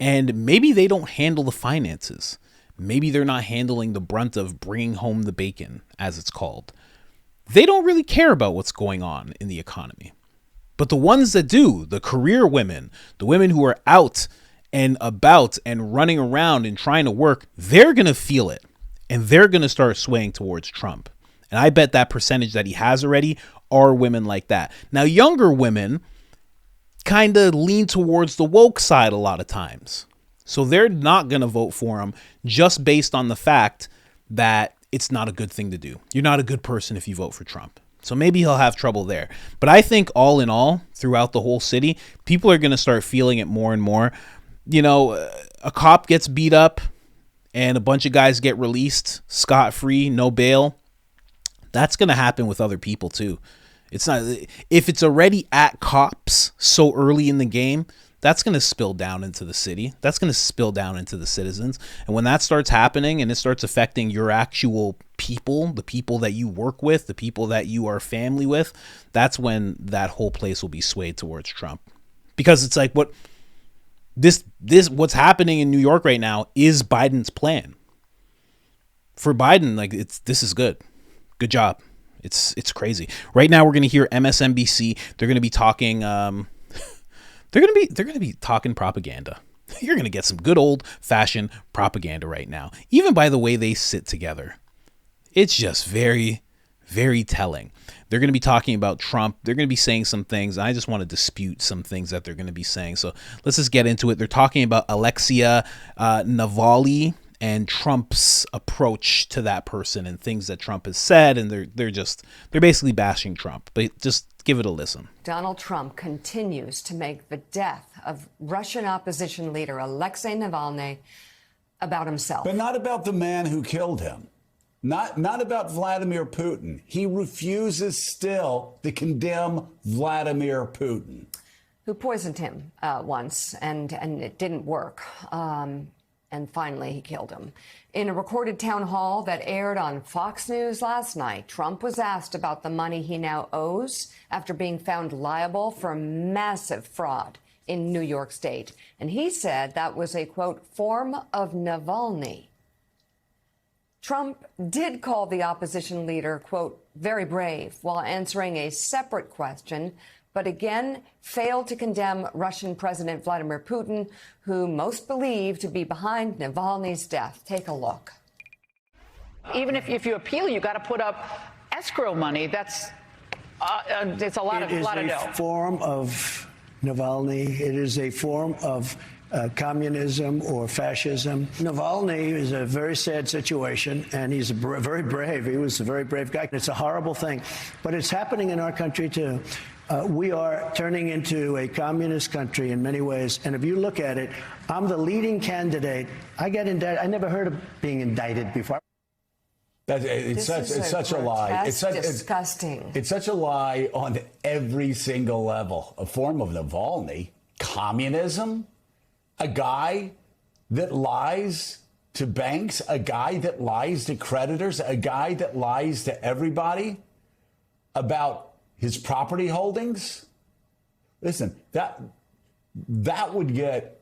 And maybe they don't handle the finances. Maybe they're not handling the brunt of bringing home the bacon, as it's called. They don't really care about what's going on in the economy. But the ones that do, the career women, the women who are out and about and running around and trying to work, they're going to feel it. And they're going to start swaying towards Trump. And I bet that percentage that he has already are women like that. Now, younger women kind of lean towards the woke side a lot of times. So they're not going to vote for him just based on the fact that it's not a good thing to do. You're not a good person if you vote for Trump. So maybe he'll have trouble there. But I think all in all, throughout the whole city, people are going to start feeling it more and more. A cop gets beat up and a bunch of guys get released scot-free, no bail. That's going to happen with other people too. It's not, if it's already at cops so early in the game, that's going to spill down into the city. That's going to spill down into the citizens. And when that starts happening and it starts affecting your actual people, the people that you work with, the people that you are family with, that's when that whole place will be swayed towards Trump. Because it's like what's happening in New York right now is Biden's plan. For Biden, like this is good. Good job. It's crazy. Right now we're going to hear MSNBC. They're going to be talking They're gonna be talking propaganda. You're gonna get some good old fashioned propaganda right now. Even by the way they sit together, it's just very, very telling. They're gonna be talking about Trump. They're gonna be saying some things. I just want to dispute some things that they're gonna be saying. So let's just get into it. They're talking about Alexei Navalny and Trump's approach to that person and things that Trump has said, and they're basically bashing Trump. But just give it a listen. Donald Trump continues to make the death of Russian opposition leader Alexei Navalny about himself. But not about the man who killed him. Not about Vladimir Putin. He refuses still to condemn Vladimir Putin. Who poisoned him once, and it didn't work. And finally, he killed him. In a recorded town hall that aired on Fox News last night, Trump was asked about the money he now owes after being found liable for massive fraud in New York State. And he said that was a, quote, form of Navalny. Trump did call the opposition leader, quote, very brave while answering a separate question, but again failed to condemn Russian President Vladimir Putin, who most believe to be behind Navalny's death. Take a look. Even if you appeal, you got to put up escrow money. That's it's a lot of dough. It is a form of Navalny. It is a form of communism or fascism. Navalny is a very sad situation, and he's very brave. He was a very brave guy. It's a horrible thing, but it's happening in our country too. We are turning into a communist country in many ways. And if you look at it, I'm the leading candidate. I get indicted. I never heard of being indicted before. It's such a lie. It's disgusting. It's such a lie on every single level. A form of Navalny, communism, a guy that lies to banks, a guy that lies to creditors, a guy that lies to everybody about his property holdings. Listen, that would get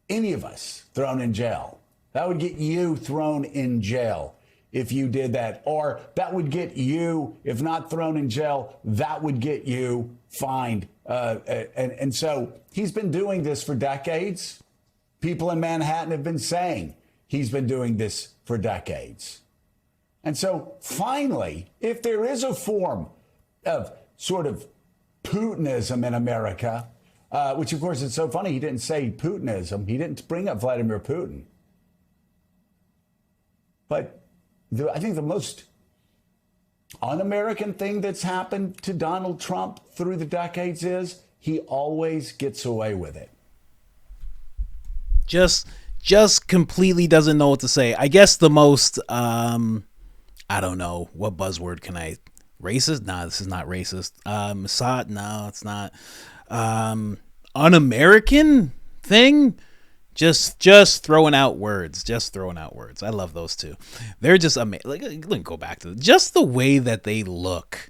any of us thrown in jail. That would get you thrown in jail if you did that. Or that would get you, if not thrown in jail, that would get you fined. And so he's been doing this for decades. People in Manhattan have been saying he's been doing this for decades. And so finally, if there is a form of sort of Putinism in America, which of course is so funny. He didn't say Putinism. He didn't bring up Vladimir Putin. But I think the most un-American thing that's happened to Donald Trump through the decades is he always gets away with it. Just completely doesn't know what to say. I guess the most, I don't know, what buzzword can I... Racist? Nah, this is not racist. Mossad? No, it's not. Un-American thing? Just throwing out words. Just throwing out words. I love those two. They're just amazing. Like, let me go back to just the way that they look.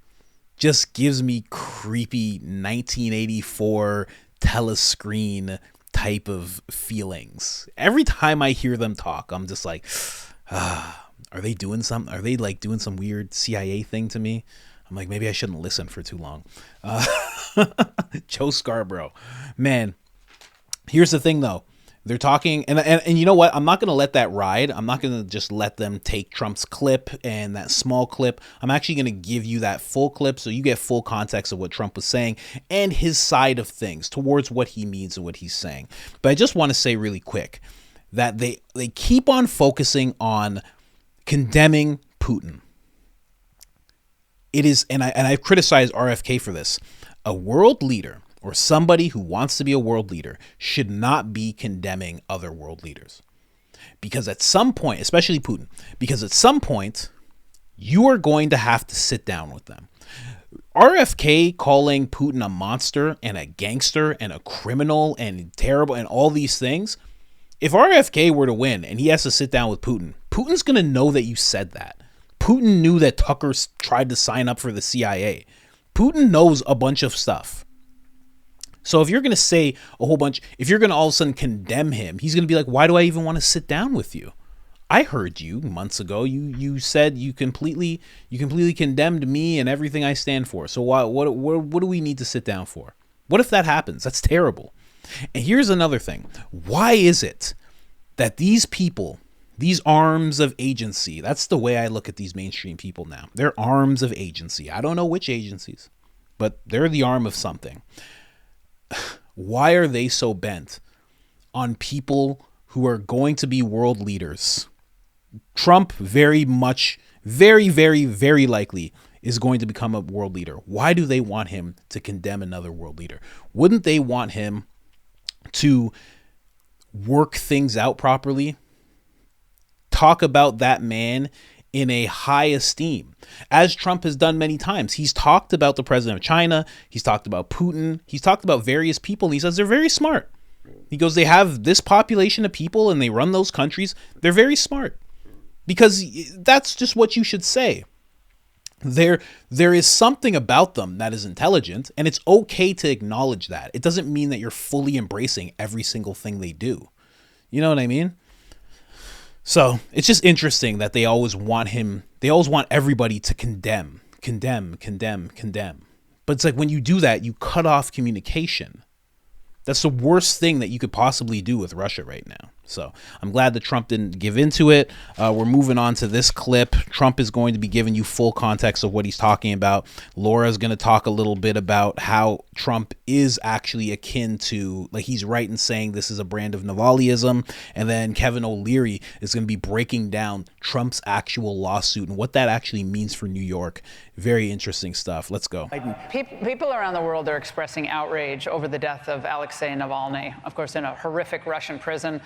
Just gives me creepy 1984 telescreen type of feelings. Every time I hear them talk, I'm just like, are they doing something? Are they like doing some weird CIA thing to me? I'm like, maybe I shouldn't listen for too long. Joe Scarborough, man. Here's the thing, though. They're talking, and you know what? I'm not going to let that ride. I'm not going to just let them take Trump's clip and that small clip. I'm actually going to give you that full clip so you get full context of what Trump was saying and his side of things towards what he means and what he's saying. But I just want to say really quick that they keep on focusing on condemning Putin. It is, and I've criticized RFK for this. A world leader or somebody who wants to be a world leader should not be condemning other world leaders. Because at some point, especially Putin, because at some point, you are going to have to sit down with them. RFK calling Putin a monster and a gangster and a criminal and terrible and all these things. If RFK were to win and he has to sit down with Putin, Putin's going to know that you said that. Putin knew that Tucker tried to sign up for the CIA. Putin knows a bunch of stuff. So if you're going to say a whole bunch, if you're going to all of a sudden condemn him, he's going to be like, why do I even want to sit down with you? I heard you months ago. You said you completely condemned me and everything I stand for. So what do we need to sit down for? What if that happens? That's terrible. And here's another thing. Why is it that these people, these arms of agency, that's the way I look at these mainstream people now. They're arms of agency. I don't know which agencies, but they're the arm of something. Why are they so bent on people who are going to be world leaders? Trump very likely is going to become a world leader. Why do they want him to condemn another world leader? Wouldn't they want him to work things out properly? Talk about that man in a high esteem, as Trump has done many times. He's talked about the president of China. He's talked about Putin. He's talked about various people. And he says they're very smart. He goes, they have this population of people and they run those countries. They're very smart, because that's just what you should say. There is something about them that is intelligent, and it's okay to acknowledge that. It doesn't mean that you're fully embracing every single thing they do. You know what I mean? So it's just interesting that they always want everybody to condemn. But it's like, when you do that, you cut off communication. That's the worst thing that you could possibly do with Russia right now. So I'm glad that Trump didn't give into it. We're moving on to this clip. Trump is going to be giving you full context of what he's talking about. Laura's going to talk a little bit about how Trump is actually akin to, like, he's right in saying this is a brand of Navalnyism. And then Kevin O'Leary is going to be breaking down Trump's actual lawsuit and what that actually means for New York. Very interesting stuff. Let's go. People around the world are expressing outrage over the death of Alexei Navalny, of course, in a horrific Russian prison.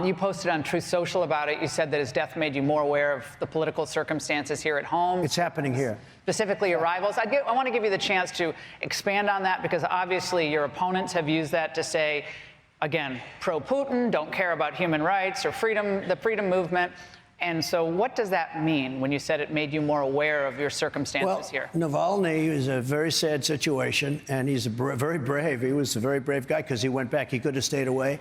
You posted on Truth Social about it. You said that his death made you more aware of the political circumstances here at home. It's happening here. Specifically your rivals. I want to give you the chance to expand on that, because obviously your opponents have used that to say, again, pro-Putin, don't care about human rights or freedom, the freedom movement. And so what does that mean when you said it made you more aware of your circumstances here? Navalny is a very sad situation, and he's very brave. He was a very brave guy because he went back. He could have stayed away.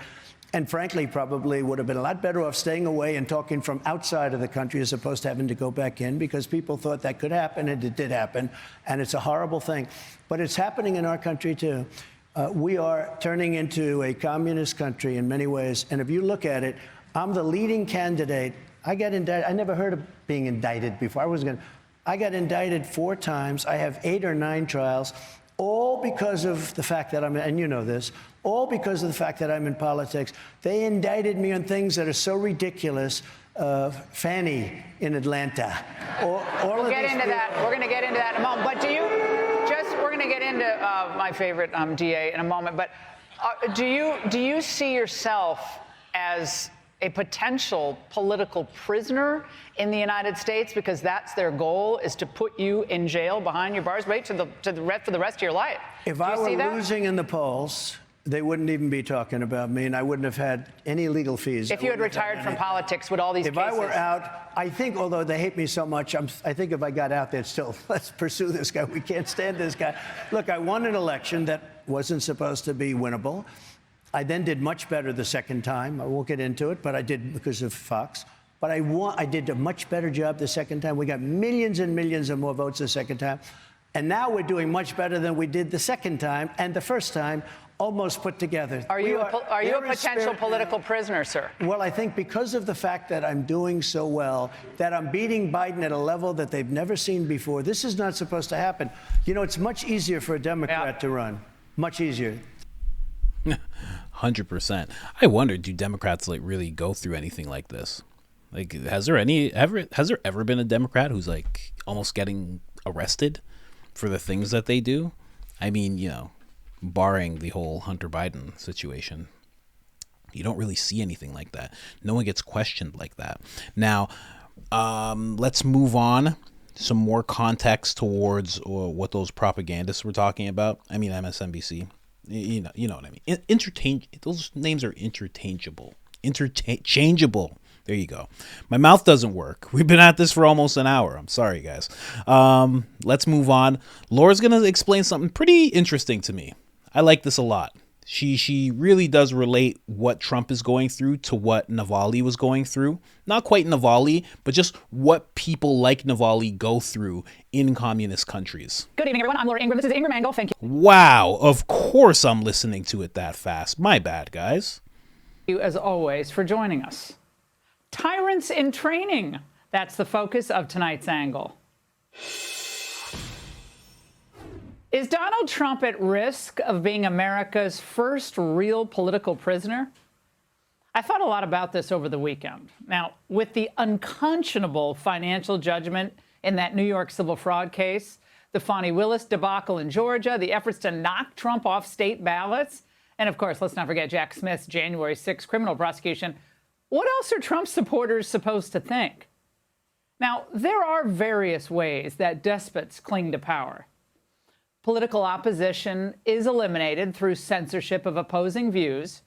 And frankly, probably would have been a lot better off staying away and talking from outside of the country as opposed to having to go back in, because people thought that could happen, and it did happen. And it's a horrible thing. But it's happening in our country, too. We are turning into a communist country in many ways. And if you look at it, I'm the leading candidate. I got indicted. I never heard of being indicted before. I got indicted 4 times. I have 8 or 9 trials, all because of the fact that and you know this, all because of the fact that I'm in politics. They indicted me on things that are so ridiculous. Fanny in Atlanta. We'll get into that. We're going to get into that in a moment. But we're going to get into my favorite DA in a moment. But do you see yourself as a potential political prisoner in the United States, because that's their goal, is to put you in jail behind your bars, right, for the rest of your life? If I were losing in the polls, they wouldn't even be talking about me, and I wouldn't have had any legal fees. If you had retired from politics, would all these cases? If I were out, I think, although they hate me so much, I think if I got out, they'd still, let's pursue this guy. We can't stand this guy. Look, I won an election that wasn't supposed to be winnable. I then did much better the second time. I won't get into it, but I did because of Fox. But I did a much better job the second time. We got millions and millions of more votes the second time. And now we're doing much better than we did the second time and the first time, almost put together. Are you a potential political prisoner, sir? Well, I think because of the fact that I'm doing so well, that I'm beating Biden at a level that they've never seen before. This is not supposed to happen. You know, it's much easier for a Democrat to run. Much easier. 100%. I wonder, do Democrats really go through anything like this? Like, has there ever been a Democrat who's almost getting arrested for the things that they do? I mean, barring the whole Hunter Biden situation, you don't really see anything like that. No one gets questioned like that. Now, let's move on some more context towards what those propagandists were talking about. I mean, MSNBC. You know what I mean. Those names are interchangeable. Interchangeable. There you go. My mouth doesn't work. We've been at this for almost an hour. I'm sorry, guys. Let's move on. Laura's going to explain something pretty interesting to me. I like this a lot. She really does relate what Trump is going through to what Navalny was going through. Not quite Navalny, but just what people like Navalny go through in communist countries. Good evening, everyone. I'm Laura Ingram. This is Ingram Angle. Thank Wow. Of course I'm listening to it that fast. My bad, guys. you, as always, for joining us. Tyrants in training. That's the focus of tonight's angle. Is Donald Trump at risk of being America's first real political prisoner? I thought a lot about this over the weekend. Now, with the unconscionable financial judgment in that New York civil fraud case, the Fani Willis debacle in Georgia, the efforts to knock Trump off state ballots, and of course, let's not forget Jack Smith's January 6th criminal prosecution, what else are Trump supporters supposed to think? Now, there are various ways that despots cling to power. Political opposition is eliminated through censorship of opposing views,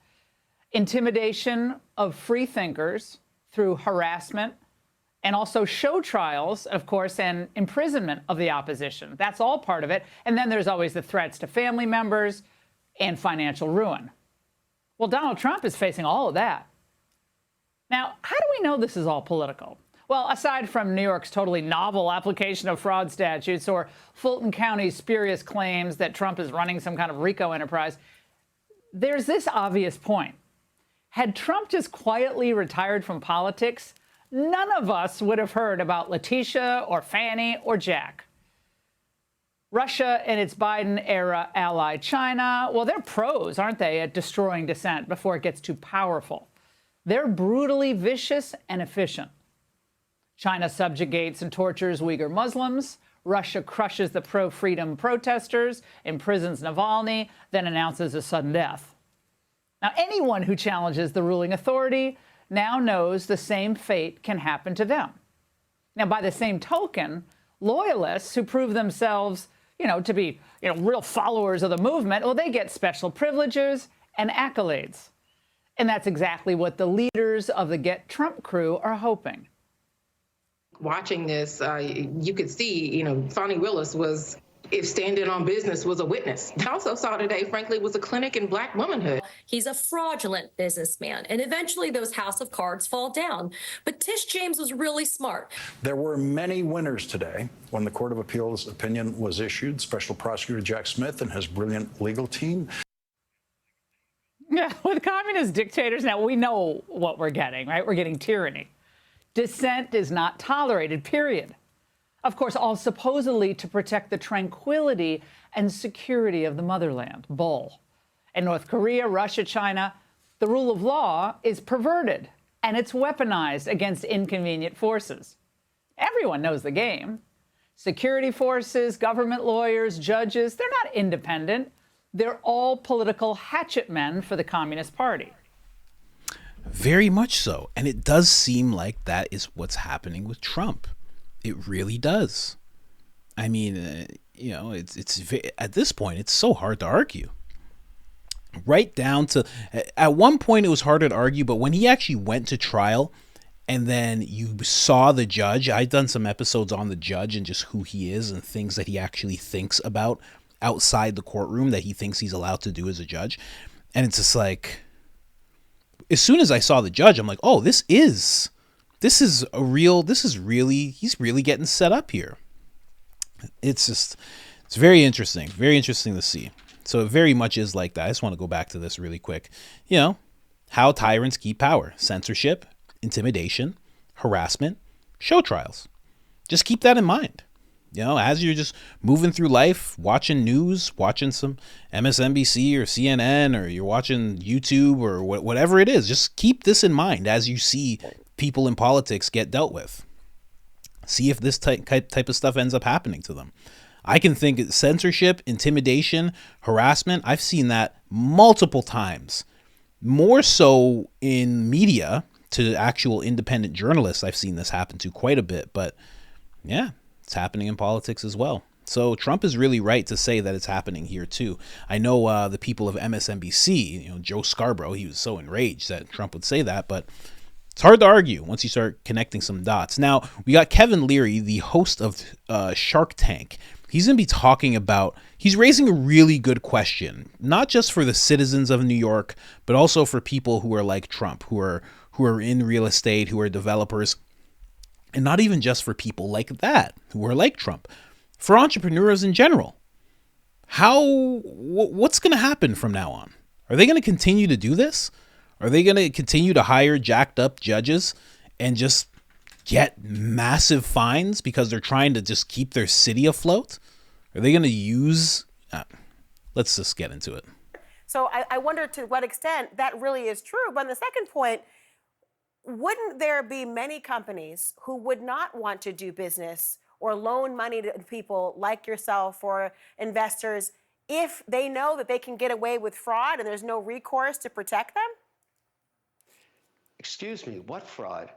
intimidation of free thinkers through harassment, and also show trials, of course, and imprisonment of the opposition. That's all part of it. And then there's always the threats to family members and financial ruin. Well, Donald Trump is facing all of that. Now, how do we know this is all political? Well, aside from New York's totally novel application of fraud statutes or Fulton County's spurious claims that Trump is running some kind of RICO enterprise, there's this obvious point. Had Trump just quietly retired from politics, none of us would have heard about Letitia or Fannie or Jack. Russia and its Biden-era ally China, well, they're pros, aren't they, at destroying dissent before it gets too powerful. They're brutally vicious and efficient. China subjugates and tortures Uyghur Muslims. Russia crushes the pro-freedom protesters, imprisons Navalny, then announces a sudden death. Now, anyone who challenges the ruling authority now knows the same fate can happen to them. Now, by the same token, loyalists who prove themselves, to be, real followers of the movement, well, they get special privileges and accolades. And that's exactly what the leaders of the Get Trump crew are hoping. Watching this, you could see, Fani Willis was, if standing on business, was a witness. I also saw today, frankly, was a clinic in Black womanhood. He's a fraudulent businessman, and eventually those house of cards fall down. But Tish James was really smart. There were many winners today when the Court of Appeals opinion was issued. Special Prosecutor Jack Smith and his brilliant legal team. Yeah, with communist dictators, now we know what we're getting, right? We're getting tyranny. Dissent is not tolerated, period. Of course, all supposedly to protect the tranquility and security of the motherland. Bull. In North Korea, Russia, China, the rule of law is perverted and it's weaponized against inconvenient forces. Everyone knows the game. Security forces, government lawyers, judges, they're not independent. They're all political hatchet men for the Communist Party. Very much so. And it does seem like that is what's happening with Trump. It really does. I mean, it's at this point, it's so hard to argue. Right down to, at one point it was harder to argue, but when he actually went to trial and then you saw the judge, I've done some episodes on the judge and just who he is and things that he actually thinks about outside the courtroom that he thinks he's allowed to do as a judge. And it's just like, as soon as I saw the judge, I'm like, oh, he's really getting set up here. It's very interesting to see. So it very much is like that. I just want to go back to this really quick. How tyrants keep power: censorship, intimidation, harassment, show trials. Just keep that in mind. As you're just moving through life, watching news, watching some MSNBC or CNN, or you're watching YouTube or whatever it is, just keep this in mind as you see people in politics get dealt with. See if this type of stuff ends up happening to them. I can think of censorship, intimidation, harassment. I've seen that multiple times. More so in media, to actual independent journalists, I've seen this happen to quite a bit. But yeah, It's happening in politics as well. So Trump is really right to say that it's happening here too. I know the people of MSNBC, Joe Scarborough, he was so enraged that Trump would say that, but it's hard to argue once you start connecting some dots. Now, we got Kevin Leary, the host of Shark Tank. He's going to be talking about, he's raising a really good question, not just for the citizens of New York, but also for people who are like Trump, who are in real estate, who are developers, and not even just for people like that, who are like Trump, for entrepreneurs in general. What's going to happen from now on? Are they going to continue to do this? Are they going to continue to hire jacked up judges and just get massive fines because they're trying to just keep their city afloat? Are they going to use... let's just get into it. So I wonder to what extent that really is true. But on the second point, wouldn't there be many companies who would not want to do business or loan money to people like yourself or investors if they know that they can get away with fraud and there's no recourse to protect them? Excuse me, what fraud?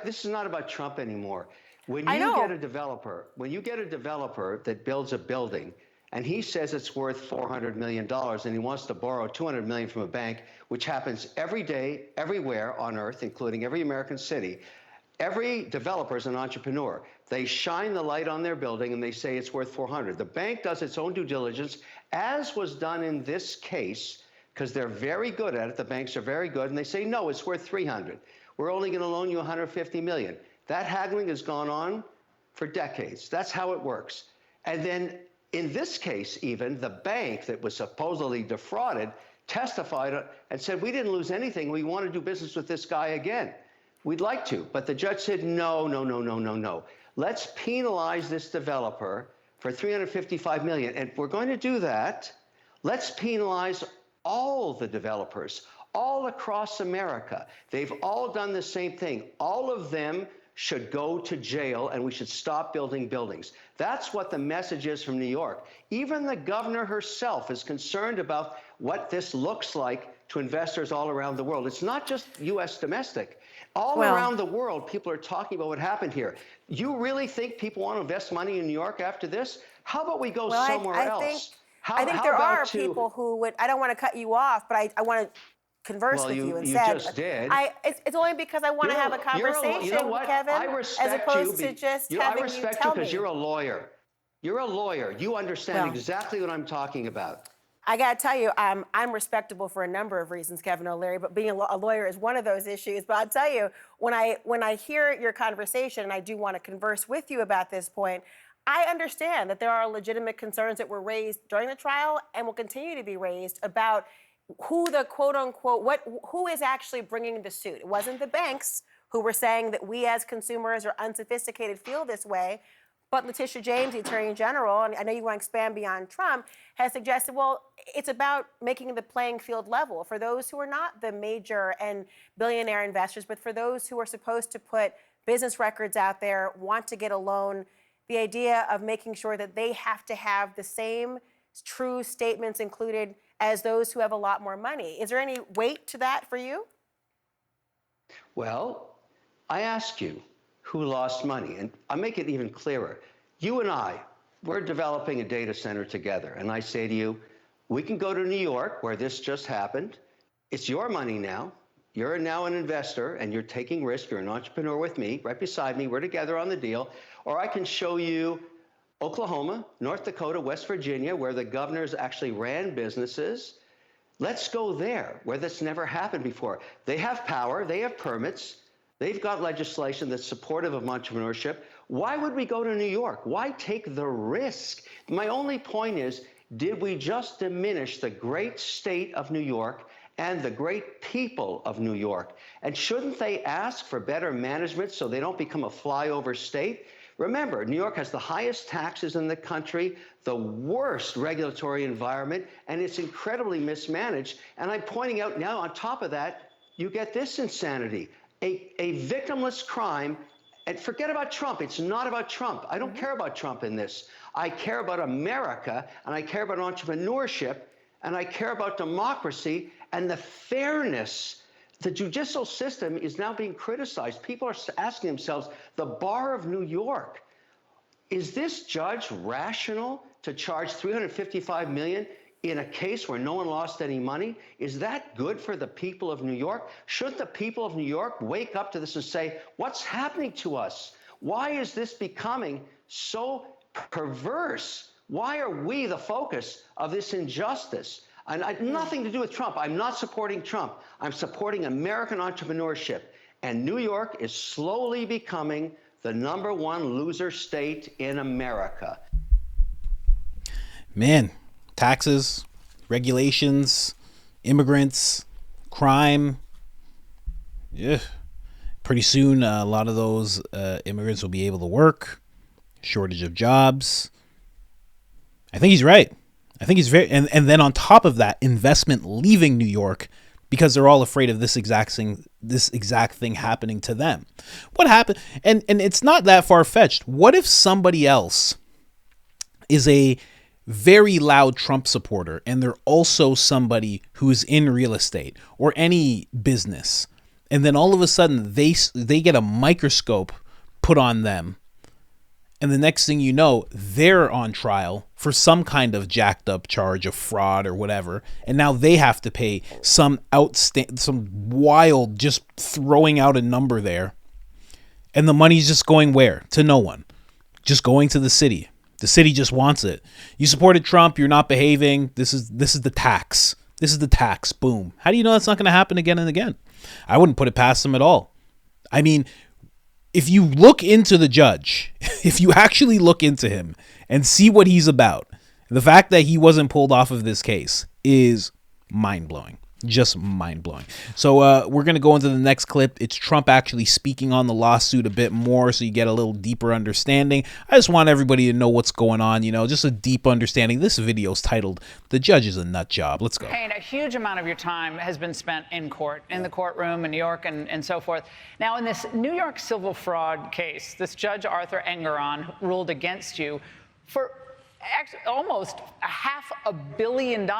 This is not about Trump anymore. When you get a developer that builds a building and he says it's worth $400 million and he wants to borrow $200 million from a bank, which happens every day, everywhere on earth, including every American city, every developer is an entrepreneur. They shine the light on their building and they say it's worth 400. The bank does its own due diligence, as was done in this case, because they're very good at it. The banks are very good, and they say, no, it's worth 300. We're only going to loan you 150 million. That haggling has gone on for decades. That's how it works. And then in this case, even the bank that was supposedly defrauded testified and said, we didn't lose anything. We want to do business with this guy again. We'd like to, but the judge said, no. Let's penalize this developer for $355 million. And if we're going to do that, let's penalize all the developers all across America. They've all done the same thing. All of them should go to jail, and we should stop building buildings. That's what the message is from New York. Even the governor herself is concerned about what this looks like to investors all around the world. It's not just U.S. domestic. All around the world, people are talking about what happened here. You really think people want to invest money in New York after this? How about we go somewhere else? I think there are people who would, I don't want to cut you off, but I want to converse with you instead. You just did. It's only because I want to have a conversation, you know what? Kevin, I respect as opposed to just having I respect you tell because me. you're a lawyer. You're a lawyer. You understand exactly what I'm talking about. I got to tell you, I'm respectable for a number of reasons, Kevin O'Leary, but being a lawyer is one of those issues. But I'll tell you, when I hear your conversation, and I do want to converse with you about this point, I understand that there are legitimate concerns that were raised during the trial and will continue to be raised about who the quote unquote, who is actually bringing the suit. It wasn't the banks who were saying that we as consumers or unsophisticated feel this way, but Letitia James, the Attorney General, and I know you want to expand beyond Trump, has suggested, well, it's about making the playing field level for those who are not the major and billionaire investors, but for those who are supposed to put business records out there, want to get a loan, the idea of making sure that they have to have the same true statements included as those who have a lot more money. Is there any weight to that for you? Well, I ask you who lost money, and I'll make it even clearer. You and I, we're developing a data center together, and I say to you, we can go to New York, where this just happened. It's your money now. You're now an investor, and you're taking risk. You're an entrepreneur with me, right beside me. We're together on the deal. Or I can show you Oklahoma, North Dakota, West Virginia, where the governors actually ran businesses. Let's go there, where this never happened before. They have power. They have permits. They've got legislation that's supportive of entrepreneurship. Why would we go to New York? Why take the risk? My only point is, did we just diminish the great state of New York and the great people of New York? And shouldn't they ask for better management so they don't become a flyover state? Remember, New York has the highest taxes in the country, the worst regulatory environment, and it's incredibly mismanaged. And I'm pointing out now, on top of that, you get this insanity, a victimless crime. And forget about Trump. It's not about Trump. I don't care about Trump in this. I care about America, and I care about entrepreneurship, and I care about democracy and the fairness. The judicial system is now being criticized. People are asking themselves, the bar of New York, Is this judge rational to charge $355 million in a case where no one lost any money? Is that good for the people of New York? Shouldn't the people of New York wake up to this and say, what's happening to us? Why is this becoming so perverse? Why are we the focus of this injustice? And nothing to do with Trump. I'm not supporting Trump. I'm supporting American entrepreneurship. And New York is slowly becoming the #1 loser state in America. Man, taxes, regulations, immigrants, crime. Yeah. Pretty soon, a lot of those immigrants will be able to work. Shortage of jobs. I think he's right. I think he's and then on top of that, investment leaving New York because they're all afraid of this exact thing happening to them. What happened? And it's not that far-fetched. What if somebody else is a very loud Trump supporter and they're also somebody who's in real estate or any business, and then all of a sudden they get a microscope put on them, and the next thing you know, they're on trial for some kind of jacked up charge of fraud or whatever. And now they have to pay some wild, just throwing out a number there. And the money's just going where? To no one. Just going to the city. The city just wants it. You supported Trump. You're not behaving. This is the tax. This is the tax. Boom. How do you know that's not going to happen again and again? I wouldn't put it past them at all. I mean, if you look into the judge, if you actually look into him and see what he's about, the fact that he wasn't pulled off of this case is mind-blowing. Just mind-blowing. So we're going to go into the next clip. It's Trump actually speaking on the lawsuit a bit more so you get a little deeper understanding. I just want everybody to know what's going on, just a deep understanding. This video is titled, "The Judge is a Nut Job." Let's go. Payne, a huge amount of your time has been spent in court, in the courtroom in New York and so forth. Now, in this New York civil fraud case, this Judge Arthur Engeron ruled against you for almost $500 million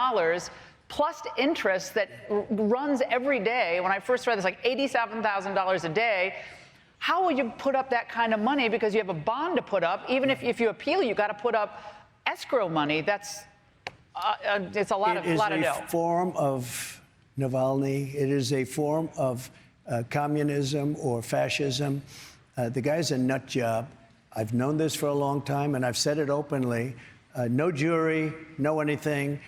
plus interest that runs every day. When I first read this, like $87,000 a day. How will you put up that kind of money? Because you have a bond to put up. Even if you appeal, you got to put up escrow money. That's it's a lot of dough. It is a form of Navalny. It is a form of communism or fascism. The guy's a nut job. I've known this for a long time, and I've said it openly. No jury, no anything.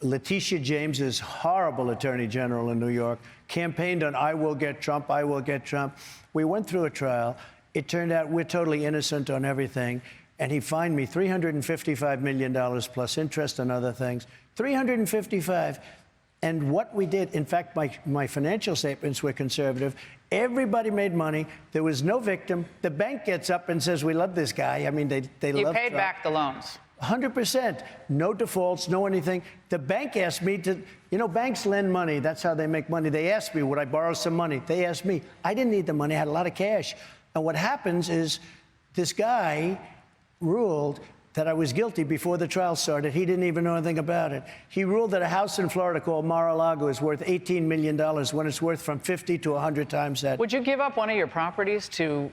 Letitia James is horrible attorney general in New York, campaigned on I will get Trump, I will get Trump. We went through a trial. It turned out we're totally innocent on everything. And he fined me $355 million plus interest and other things. $355. And what we did, in fact, my financial statements were conservative. Everybody made money. There was no victim. The bank gets up and says, we love this guy. I mean, they love You paid Trump. back the loans. 100%. No defaults, no anything. The bank asked me to, banks lend money. That's how they make money. They asked me, would I borrow some money? They asked me. I didn't need the money. I had a lot of cash. And what happens is this guy ruled that I was guilty before the trial started. He didn't even know anything about it. He ruled that a house in Florida called Mar-a-Lago is worth $18 million when it's worth from 50 to 100 times that. Would you give up one of your properties to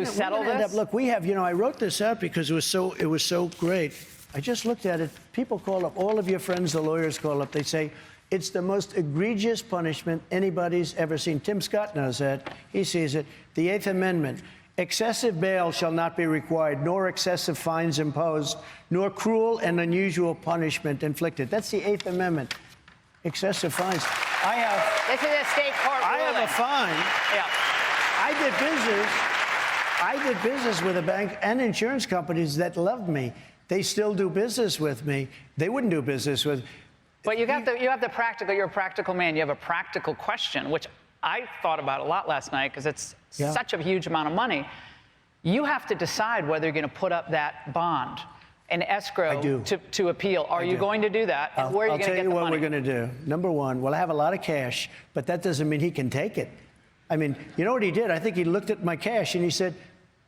settle this? Look, we have, I wrote this out because it was so great. I just looked at it. People call up, all of your friends, the lawyers call up. They say, it's the most egregious punishment anybody's ever seen. Tim Scott knows that. He sees it. The Eighth Amendment. Excessive bail shall not be required, nor excessive fines imposed, nor cruel and unusual punishment inflicted. That's the Eighth Amendment. Excessive fines. This is a state court ruling. I have a fine. Yeah. I did business with a bank and insurance companies that loved me. They still do business with me. They wouldn't do business with. But you have the practical. You're a practical man. You have a practical question, which I thought about a lot last night because it's such a huge amount of money. You have to decide whether you're going to put up that bond and escrow to appeal. Are you going to do that? And where are you going to get the money? I'll tell you what we're going to do. Number one, I have a lot of cash, but that doesn't mean he can take it. I mean, you know what he did? I think he looked at my cash and he said,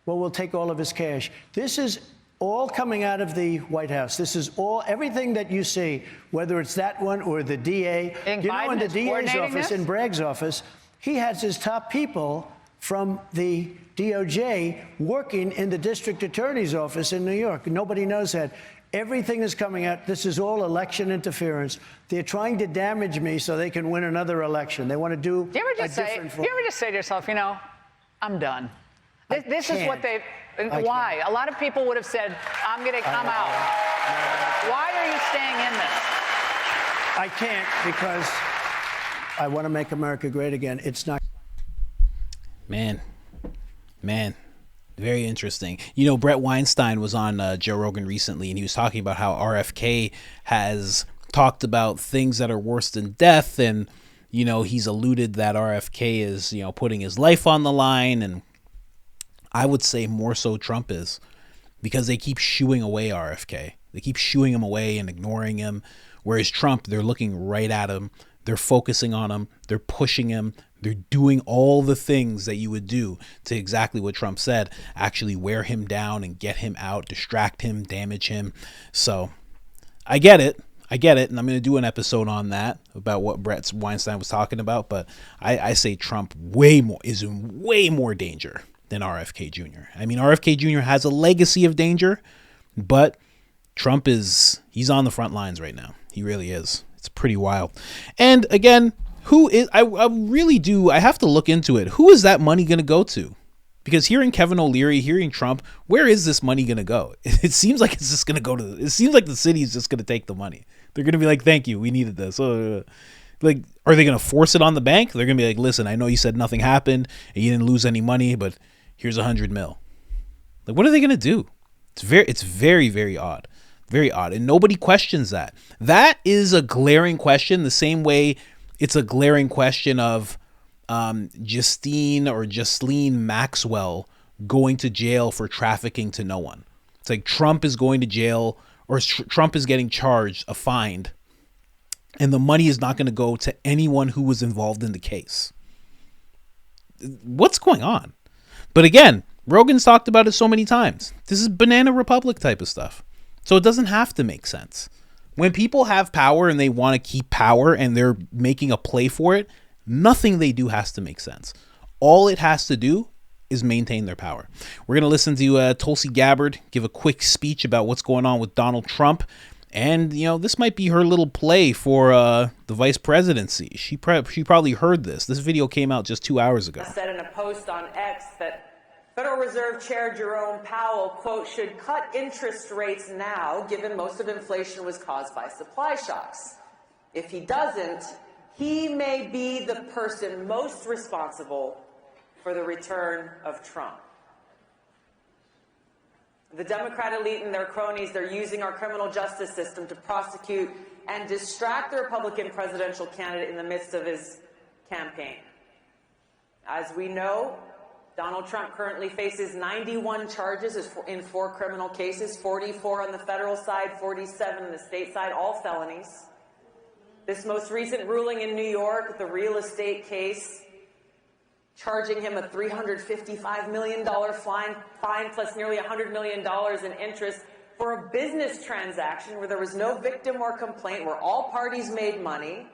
well, we'll take all of his cash. This is all coming out of the White House. This is everything that you see, whether it's that one or the DA. In the DA's office, in Bragg's office, he has his top people from the DOJ working in the district attorney's office in New York. Nobody knows that. Everything is coming out. This is all election interference. They're trying to damage me so they can win another election. They want to do you ever a just say, different you ever just say to yourself, you know, I'm done. This is what they, why? A lot of people would have said, I'm out. Why are you staying in this? I can't because I want to make America great again. It's not. Man. Very interesting. You know, Brett Weinstein was on Joe Rogan recently, and he was talking about how RFK has talked about things that are worse than death. And, you know, he's alluded that RFK is, you know, putting his life on the line. And I would say more so Trump is, because they keep shooing away RFK. They keep shooing him away and ignoring him. Whereas Trump, they're looking right at him. They're focusing on him. They're pushing him. They're doing all the things that you would do to exactly what Trump said, actually wear him down and get him out, distract him, damage him. So I get it. And I'm going to do an episode on that about what Brett Weinstein was talking about. But I say Trump is in way more danger than RFK Jr. I mean, RFK Jr. has a legacy of danger, but Trump he's on the front lines right now. He really is. It's pretty wild. And again, I have to look into it. Who is that money going to go to? Because hearing Kevin O'Leary, hearing Trump, where is this money going to go? It seems like it's just going to go to, it seems like the city is just going to take the money. They're going to be like, thank you, we needed this. Like, are they going to force it on the bank? They're going to be like, listen, I know you said nothing happened and you didn't lose any money, but here's $100 million. Like, what are they going to do? It's very, very odd. Very odd. And nobody questions that. That is a glaring question, the same way it's a glaring question of Justine Maxwell going to jail for trafficking to no one. It's like Trump is going to jail, or Trump is getting charged a fine, and the money is not going to go to anyone who was involved in the case. What's going on? But again, Rogan's talked about it so many times. This is Banana Republic type of stuff. So it doesn't have to make sense. When people have power and they want to keep power and they're making a play for it, nothing they do has to make sense. All it has to do is maintain their power. We're going to listen to Tulsi Gabbard give a quick speech about what's going on with Donald Trump. And, you know, this might be her little play for the vice presidency. She probably heard this. This video came out just 2 hours ago. I said in a post on X that Federal Reserve Chair Jerome Powell, quote, should cut interest rates now, given most of inflation was caused by supply shocks. If he doesn't, he may be the person most responsible for the return of Trump. The Democrat elite and their cronies, they're using our criminal justice system to prosecute and distract the Republican presidential candidate in the midst of his campaign. As we know, Donald Trump currently faces 91 charges in 4 criminal cases, 44 on the federal side, 47 on the state side, all felonies. This most recent ruling in New York, the real estate case, charging him a $355 million fine plus nearly $100 million in interest for a business transaction where there was no victim or complaint, where all parties made money.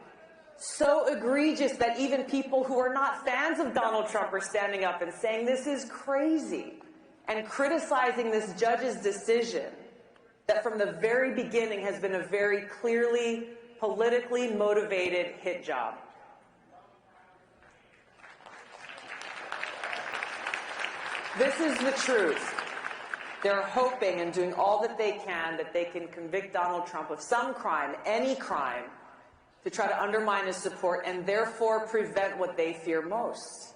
So egregious that even people who are not fans of Donald Trump are standing up and saying this is crazy and criticizing this judge's decision that from the very beginning has been a very clearly politically motivated hit job. This is the truth. They're hoping and doing all that they can convict Donald Trump of some crime, any crime, to try to undermine his support and therefore prevent what they fear most,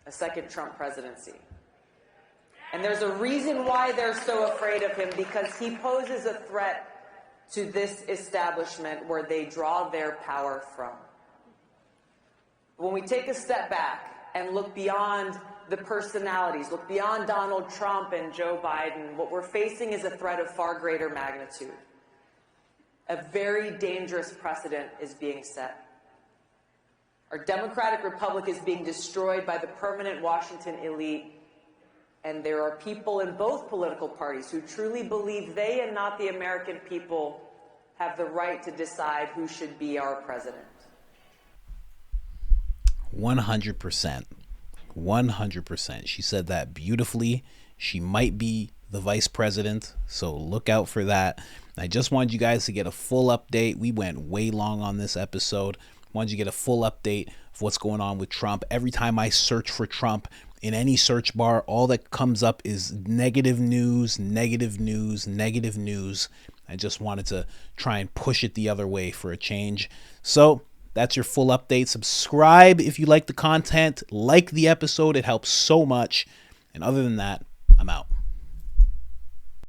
a second Trump presidency. And there's a reason why they're so afraid of him, because he poses a threat to this establishment where they draw their power from. When we take a step back and look beyond the personalities, look beyond Donald Trump and Joe Biden, what we're facing is a threat of far greater magnitude. A very dangerous precedent is being set. Our democratic republic is being destroyed by the permanent Washington elite, and there are people in both political parties who truly believe they and not the American people have the right to decide who should be our president. 100%. 100%. She said that beautifully. She might be the vice president, so look out for that. I just wanted you guys to get a full update. We went way long on this episode. Wanted you to get a full update of what's going on with Trump. Every time I search for Trump in any search bar, all that comes up is negative news, negative news, negative news. I just wanted to try and push it the other way for a change. So that's your full update. Subscribe if you like the content. Like the episode. It helps so much. And other than that, I'm out.